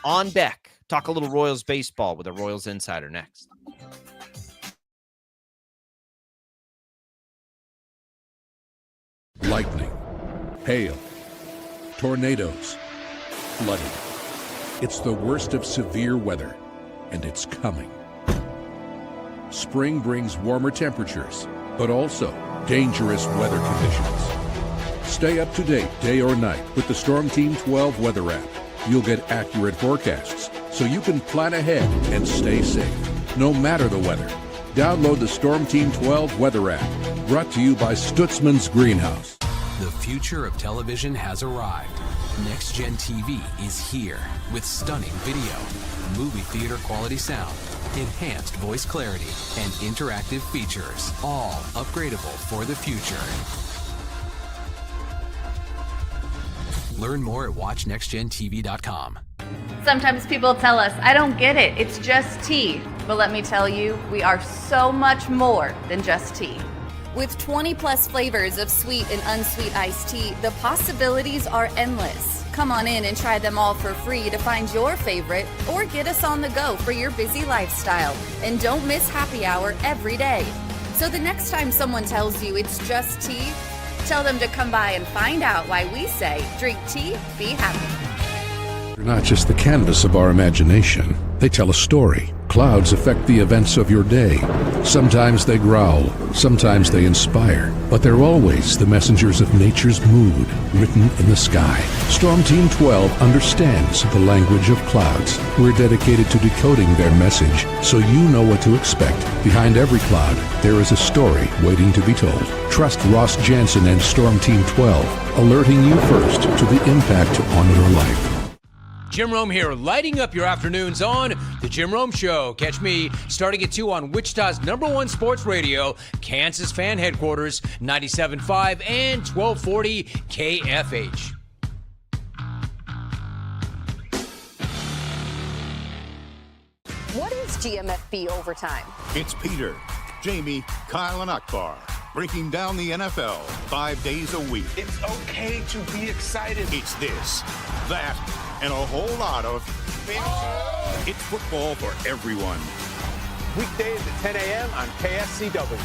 on deck. Talk a little Royals baseball with a Royals insider next. Lightning, hail, tornadoes, flooding. It's the worst of severe weather, and it's coming. Spring brings warmer temperatures, but also dangerous weather conditions. Stay up to date day or night with the Storm Team 12 weather app. You'll get accurate forecasts, so you can plan ahead and stay safe, no matter the weather. Download the Storm Team 12 weather app, brought to you by Stutzman's Greenhouse. The future of television has arrived. Next Gen TV is here with stunning video, movie theater quality sound, enhanced voice clarity, and interactive features, all upgradable for the future. Learn more at watchnextgentv.com. Sometimes people tell us, I don't get it, it's just tea. But let me tell you, we are so much more than just tea. With 20 plus flavors of sweet and unsweet iced tea, the possibilities are endless. Come on in and try them all for free to find your favorite or get us on the go for your busy lifestyle. And don't miss happy hour every day. So the next time someone tells you it's just tea, tell them to come by and find out why we say, drink tea, be happy. They're not just the canvas of our imagination. They tell a story. Clouds affect the events of your day. Sometimes they growl, sometimes they inspire, but they're always the messengers of nature's mood written in the sky. Storm Team 12 understands the language of clouds. We're dedicated to decoding their message so you know what to expect. Behind every cloud, there is a story waiting to be told. Trust Ross Jansen and Storm Team 12, alerting you first to the impact on your life. Jim Rome here, lighting up your afternoons on The Jim Rome Show. Catch me starting at 2 on Wichita's #1 sports radio, Kansas fan headquarters, 97.5 and 1240 KFH. What is GMFB overtime? It's Peter, Jamie, Kyle, and Akbar breaking down the NFL 5 days a week. It's okay to be excited. It's this, that, and a whole lot of It's football for everyone. Weekdays at 10 a.m. on KSCW.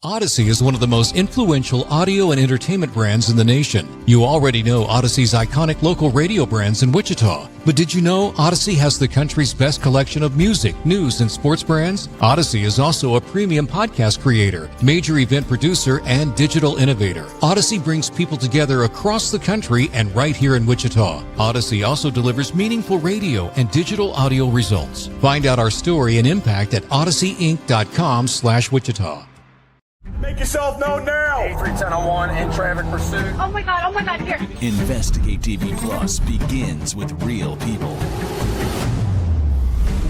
Odyssey is one of the most influential audio and entertainment brands in the nation. You already know Odyssey's iconic local radio brands in Wichita. But did you know Odyssey has the country's best collection of music, news, and sports brands? Odyssey is also a premium podcast creator, major event producer, and digital innovator. Odyssey brings people together across the country and right here in Wichita. Odyssey also delivers meaningful radio and digital audio results. Find out our story and impact at odysseyinc.com/Wichita. Make yourself known now. 8310 in traffic pursuit. Oh my God, here. Investigate TV Plus begins with real people.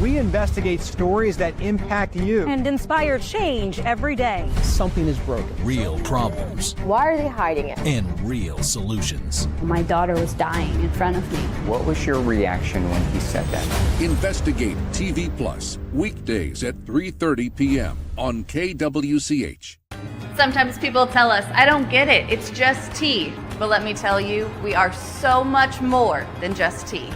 We investigate stories that impact you. And inspire change every day. Something is broken. Real problems. Why are they hiding it? And real solutions. My daughter was dying in front of me. What was your reaction when he said that? Investigate TV Plus, weekdays at 3:30 p.m. on KWCH. Sometimes people tell us, I don't get it, it's just tea. But let me tell you, we are so much more than just tea.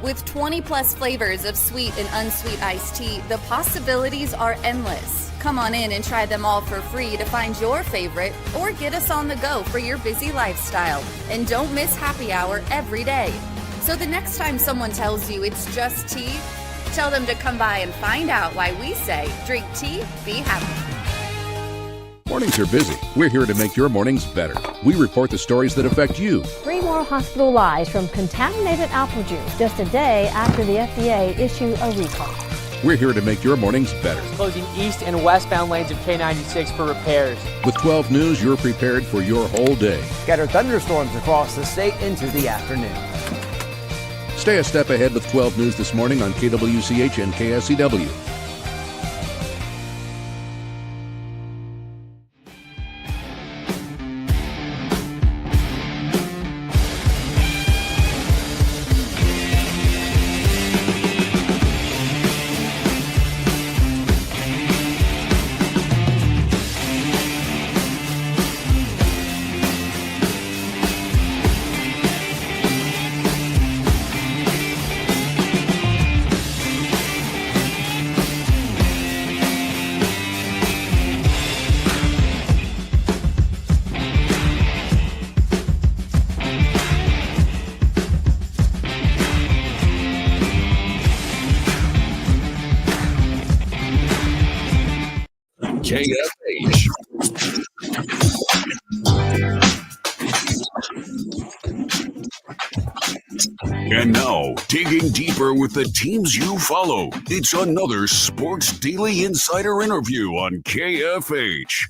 With 20 plus flavors of sweet and unsweet iced tea, the possibilities are endless. Come on in and try them all for free to find your favorite or get us on the go for your busy lifestyle. And don't miss happy hour every day. So the next time someone tells you it's just tea, tell them to come by and find out why we say drink tea, be happy. Mornings are busy. We're here to make your mornings better. We report the stories that affect you. 3 more hospitalized from contaminated apple juice just a day after the FDA issued a recall. We're here to make your mornings better. Closing east and westbound lanes of K96 for repairs. With 12 News, you're prepared for your whole day. Scattered thunderstorms across the state into the afternoon. Stay a step ahead with 12 News this morning on KWCH and KSCW. KFH. And now, digging deeper with the teams you follow, it's another Sports Daily Insider interview on KFH.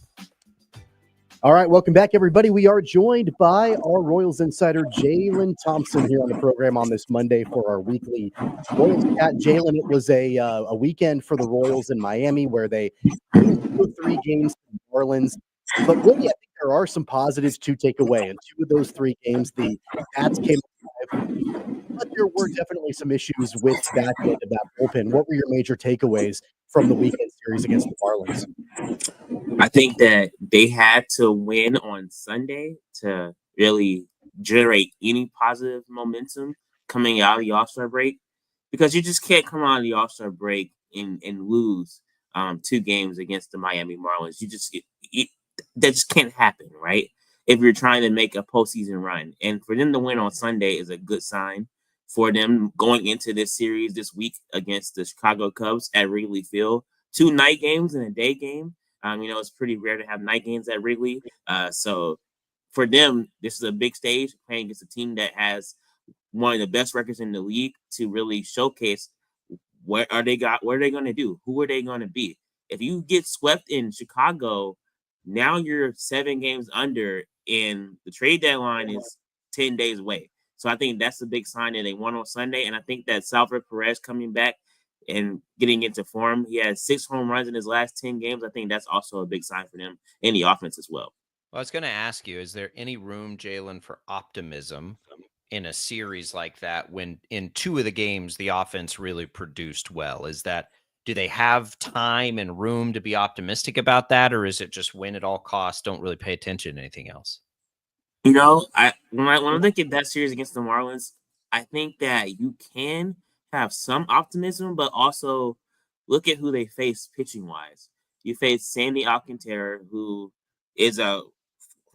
All right, welcome back, everybody. We are joined by our Royals insider, Jalen Thompson, here on the program on this Monday for our weekly Royals Chat. Jalen, it was a weekend for the Royals in Miami where they put 3 games to the Marlins. But really, I think there are some positives to take away. In 2 of those 3 games, the Bats came alive, but there were definitely some issues with that end of that bullpen. What were your major takeaways from the weekend series against the Marlins? I think that they had to win on Sunday to really generate any positive momentum coming out of the All-Star break, because you just can't come out of the All-Star break and lose 2 games against the Miami Marlins. That just can't happen, right? If you're trying to make a postseason run. And for them to win on Sunday is a good sign for them going into this series this week against the Chicago Cubs at Wrigley Field. 2 night games and a day game. It's pretty rare to have night games at Wrigley. So for them, this is a big stage, playing against a team that has one of the best records in the league to really showcase what are they going to do? Who are they going to be? If you get swept in Chicago, now you're 7 games under, and the trade deadline is 10 days away. So I think that's the big sign that they won on Sunday. And I think that Salvador Perez coming back and getting into form, he has 6 home runs in his last 10 games. I think that's also a big sign for them in the offense as well. Well, I was going to ask you, is there any room, Jalen, for optimism in a series like that when in 2 of the games the offense really produced well? Do they have time and room to be optimistic about that, or is it just win at all costs, don't really pay attention to anything else? When I look at that series against the Marlins, I think that you can have some optimism, but also look at who they face pitching wise. You face Sandy Alcantara, who is a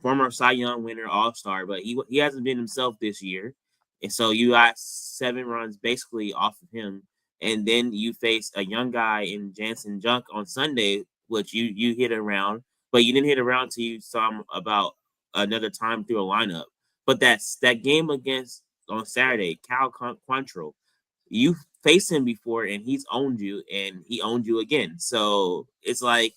former Cy Young winner, All Star, but he hasn't been himself this year, and so you got 7 runs basically off of him, and then you face a young guy in Jansen Junk on Sunday, which you hit around, but you didn't hit around till you saw him about another time through a lineup. But that game against on Saturday, Cal Quantrill, you faced him before and he's owned you and he owned you again. So it's like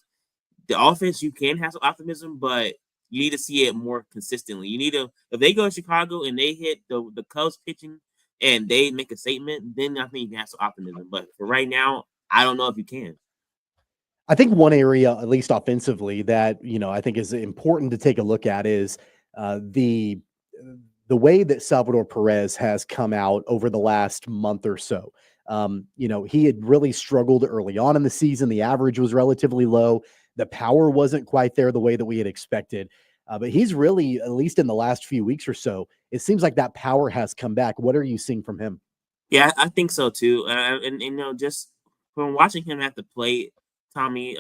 the offense, you can have some optimism, but you need to see it more consistently. You need to, if they go to Chicago and they hit the Cubs pitching and they make a statement, then I think you can have some optimism. But for right now, I don't know if you can. I think one area, at least offensively, that I think is important to take a look at is the way that Salvador Perez has come out over the last month or so. He had really struggled early on in the season. The average was relatively low. The power wasn't quite there the way that we had expected. But he's really, at least in the last few weeks or so, it seems like that power has come back. What are you seeing from him? Yeah, I think so too. And just from watching him at the plate, Tommy,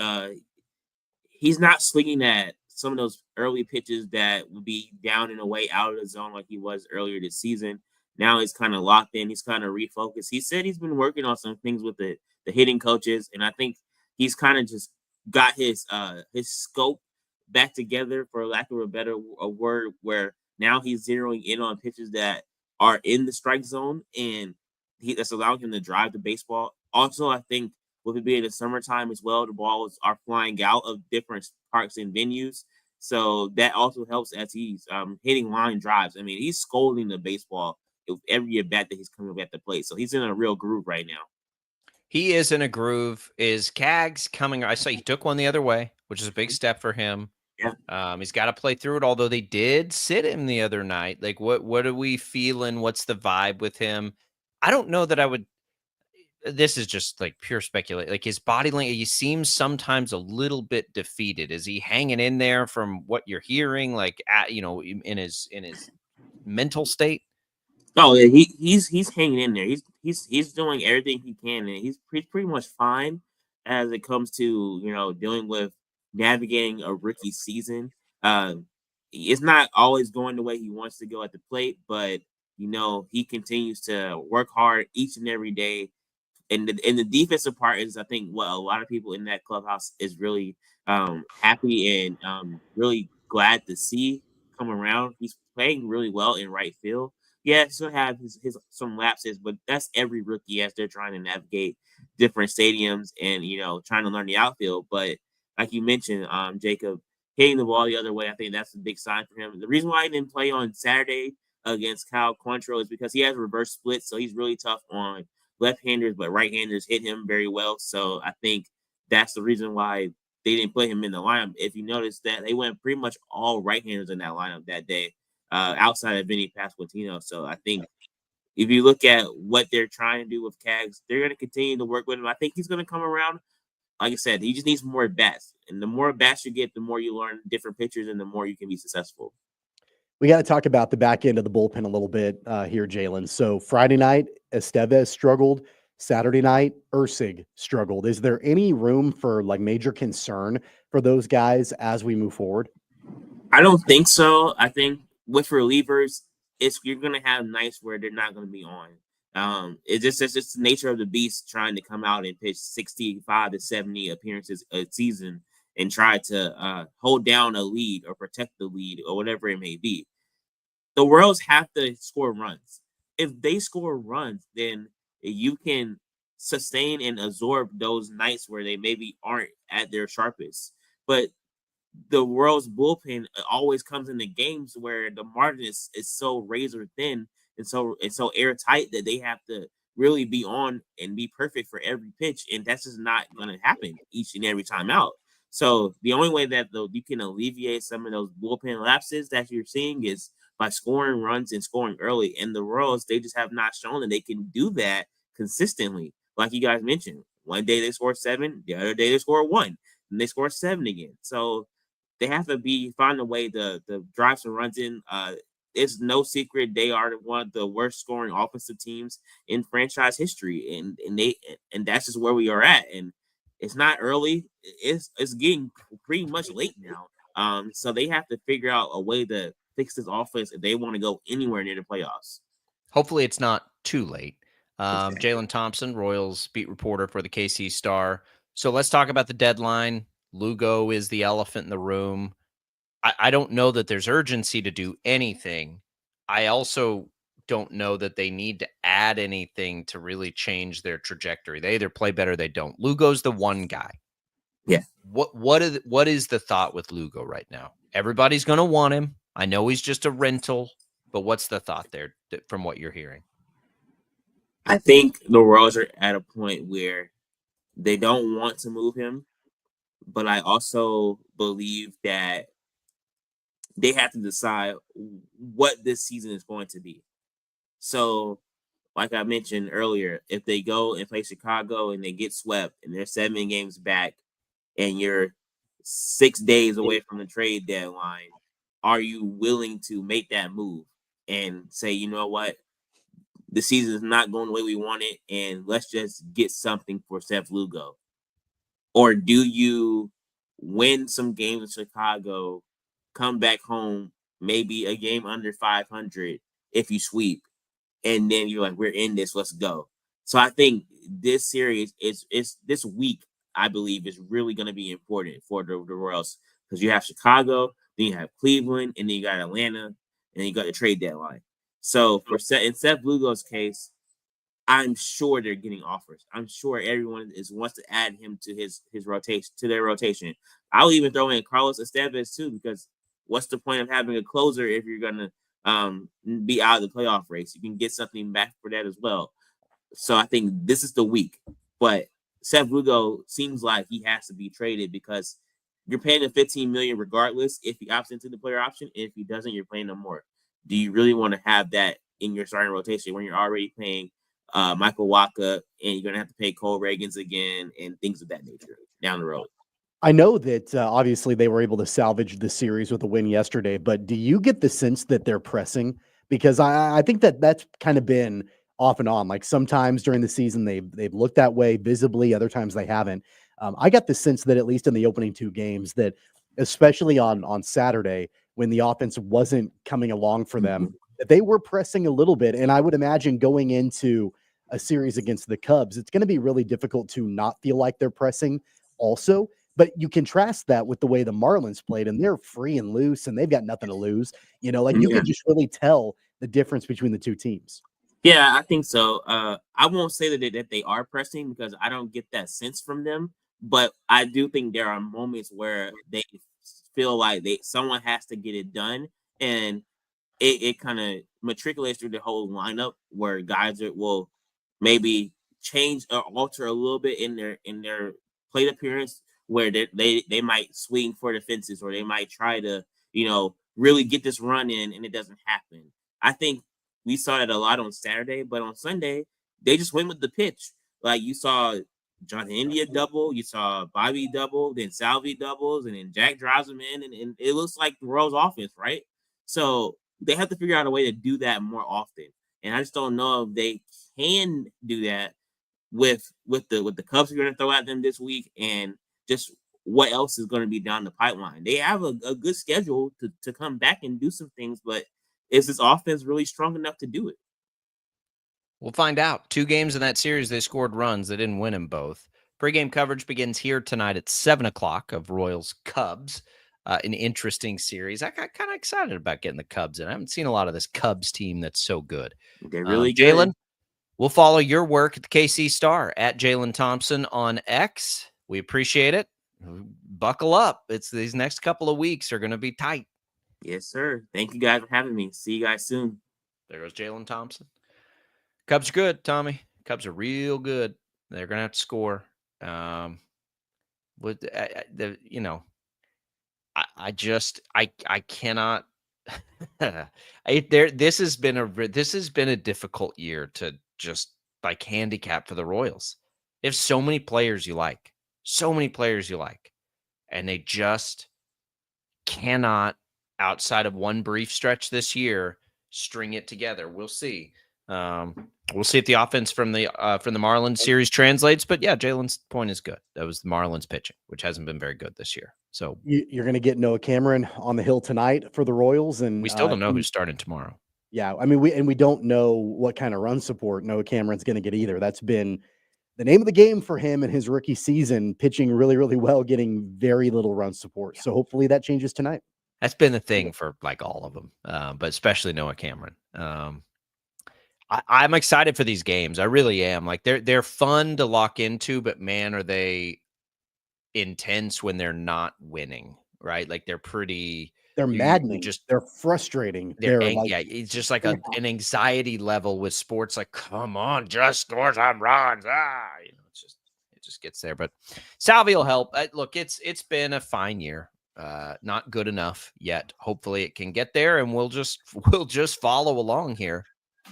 he's not swinging at some of those early pitches that would be down and away out of the zone like he was earlier this season. Now he's kind of locked in. He's kind of refocused. He said he's been working on some things with the hitting coaches, and I think he's kind of just got his scope back together, for lack of a better word, where now he's zeroing in on pitches that are in the strike zone, and that's allowing him to drive the baseball. Also, I think with it being the summertime as well, the balls are flying out of different parks and venues. So that also helps as he's hitting line drives. I mean, he's scolding the baseball with every at bat that he's coming at the plate. So he's in a real groove right now. He is in a groove. Is Cags coming? I saw he took one the other way, which is a big step for him. Yeah. He's got to play through it, although they did sit him the other night. Like, what are we feeling? What's the vibe with him? I don't know that I would. This is just like pure speculation. Like his body language, he seems sometimes a little bit defeated. Is he hanging in there from what you're hearing? Like, in his mental state. Oh yeah, he's hanging in there. He's doing everything he can, and he's pretty much fine as it comes to dealing with navigating a rookie season. It's not always going the way he wants to go at the plate, but he continues to work hard each and every day. And the defensive part is, I think, what a lot of people in that clubhouse is really happy and really glad to see come around. He's playing really well in right field. Yeah, he's gonna have his some lapses, but that's every rookie as they're trying to navigate different stadiums and trying to learn the outfield. But like you mentioned, Jacob, hitting the ball the other way, I think that's a big sign for him. The reason why he didn't play on Saturday against Cal Quantrill is because he has reverse splits, so he's really tough on left-handers, but right-handers hit him very well. So I think that's the reason why they didn't put him in the lineup. If you notice that they went pretty much all right-handers in that lineup that day, outside of Vinny Pasquantino. So I think if you look at what they're trying to do with Cags, they're going to continue to work with him. I think he's going to come around. Like I said, he just needs more bats. And the more bats you get, the more you learn different pitchers and the more you can be successful. We got to talk about the back end of the bullpen a little bit here, Jalen. So Friday night, Estevez struggled. Saturday night, Ursig struggled. Is there any room for like major concern for those guys as we move forward? I don't think so. I think with relievers, you're going to have nights where they're not going to be on. It's just the nature of the beast trying to come out and pitch 65 to 70 appearances a season and try to hold down a lead or protect the lead or whatever it may be. The Royals have to score runs. If they score runs, then you can sustain and absorb those nights where they maybe aren't at their sharpest. But the Royals bullpen always comes into games where the margin is so razor thin it's so airtight that they have to really be on and be perfect for every pitch, and that's just not going to happen each and every time out. So the only way that you can alleviate some of those bullpen lapses that you're seeing is by scoring runs and scoring early. And the Royals, they just have not shown that they can do that consistently. Like you guys mentioned, one day they score 7, the other day they score 1, and they score 7 again. So they have to find a way to drive some runs in. It's no secret they are one of the worst scoring offensive teams in franchise history, and that's just where we are at. And it's not early; it's getting pretty much late now. So they have to figure out a way to fix this offense if they want to go anywhere near the playoffs. Hopefully, it's not too late. Jalen Thompson, Royals beat reporter for the KC Star. So let's talk about the deadline. Lugo is the elephant in the room. I don't know that there's urgency to do anything. I also don't know that they need to add anything to really change their trajectory. They either play better or they don't. Lugo's the one guy. Yeah. What is the thought with Lugo right now? Everybody's going to want him. I know he's just a rental, but what's the thought there from what you're hearing? I think the Royals are at a point where they don't want to move him, but I also believe that they have to decide what this season is going to be. So, like I mentioned earlier, if they go and play Chicago and they get swept and they're 7 games back and you're 6 days away from the trade deadline, are you willing to make that move and say, you know what, the season is not going the way we want it, and let's just get something for Seth Lugo? Or do you win some games in Chicago, come back home, maybe a game under 500 if you sweep, and then you're like, we're in this, let's go. So I think this series is this week, I believe, is really going to be important for the Royals, because you have Chicago, then you have Cleveland, and then you got Atlanta, and then you got the trade deadline. So in Seth Lugo's case, I'm sure they're getting offers. I'm sure everyone wants to add him to his rotation, to their rotation. I'll even throw in Carlos Estevez too, because what's the point of having a closer if you're gonna be out of the playoff race? You can get something back for that as well. So I think this is the week. But Seth Lugo seems like he has to be traded, because you're paying him $15 million regardless if he opts into the player option. If he doesn't, you're paying him more. Do you really want to have that in your starting rotation when you're already paying Michael Wacha, and you're going to have to pay Cole Reagans again and things of that nature down the road? I know that obviously they were able to salvage the series with a win yesterday, but do you get the sense that they're pressing? Because I think that's kind of been off and on. Like sometimes during the season they've looked that way visibly, other times they haven't. I got the sense that at least in the opening 2 games, that especially on Saturday when the offense wasn't coming along for them, that they were pressing a little bit. And I would imagine going into a series against the Cubs, it's going to be really difficult to not feel like they're pressing also. But you contrast that with the way the Marlins played, and they're free and loose, and they've got nothing to lose. You know, like you can just really tell the difference between the 2 teams. Yeah, I think so. I won't say that they are pressing, because I don't get that sense from them. But I do think there are moments where they feel like someone has to get it done, and it kind of matriculates through the whole lineup, where guys will maybe change or alter a little bit in their plate appearance, where they might swing for the fences, or they might try to really get this run in, and it doesn't happen. I think we saw that a lot on Saturday, but on Sunday they just went with the pitch. Like you saw Jonathan India double, you saw Bobby double, then Salvi doubles, and then Jack drives him in, and it looks like the Royals offense, right? So they have to figure out a way to do that more often. And I just don't know if they can do that with the Cubs you're going to throw at them this week, and just what else is going to be down the pipeline. They have a good schedule to come back and do some things, but is this offense really strong enough to do it? We'll find out. 2 games in that series, they scored runs. They didn't win them both. Pre-game coverage begins here tonight at 7 o'clock of Royals Cubs. An interesting series. I got kind of excited about getting the Cubs in. I haven't seen a lot of this Cubs team that's so good. They're really good. Jalen, we'll follow your work at the KC Star at Jalen Thompson on X. We appreciate it. Buckle up. These next couple of weeks are going to be tight. Yes, sir. Thank you guys for having me. See you guys soon. There goes Jalen Thompson. Cubs are good, Tommy. Cubs are real good. They're going to have to score. I cannot. This has been a difficult year to just like handicap for the Royals. They have so many players you like, and they just cannot, outside of one brief stretch this year, string it together. We'll see. We'll see if the offense from the Marlins series translates. But yeah, Jalen's point is good. That was the Marlins pitching, which hasn't been very good this year. So you're going to get Noah Cameron on the hill tonight for the Royals, and we still don't know who's starting tomorrow. Yeah, I mean, we don't know what kind of run support Noah Cameron's going to get either. That's been the name of the game for him in his rookie season, pitching really, really well, getting very little run support. So hopefully that changes tonight. That's been the thing for like all of them, but especially Noah Cameron. I'm excited for these games. I really am. Like they're fun to lock into, but man, are they intense when they're not winning, right? Like they're maddening. They're frustrating. It's just like an anxiety level with sports. Like, come on, just score some runs. It just gets there. But Salvi will help. Look, it's been a fine year. Not good enough yet. Hopefully it can get there, and we'll just follow along here.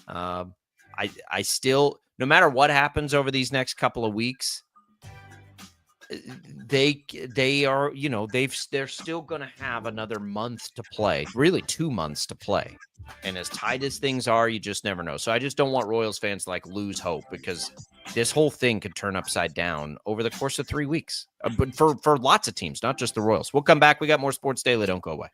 I still, no matter what happens over these next couple of weeks, they are, they're still going to have another month to play, really 2 months to play. And as tight as things are, you just never know. So I just don't want Royals fans to like lose hope, because this whole thing could turn upside down over the course of 3 weeks. But for lots of teams, not just the Royals. We'll come back. We got more Sports Daily. Don't go away.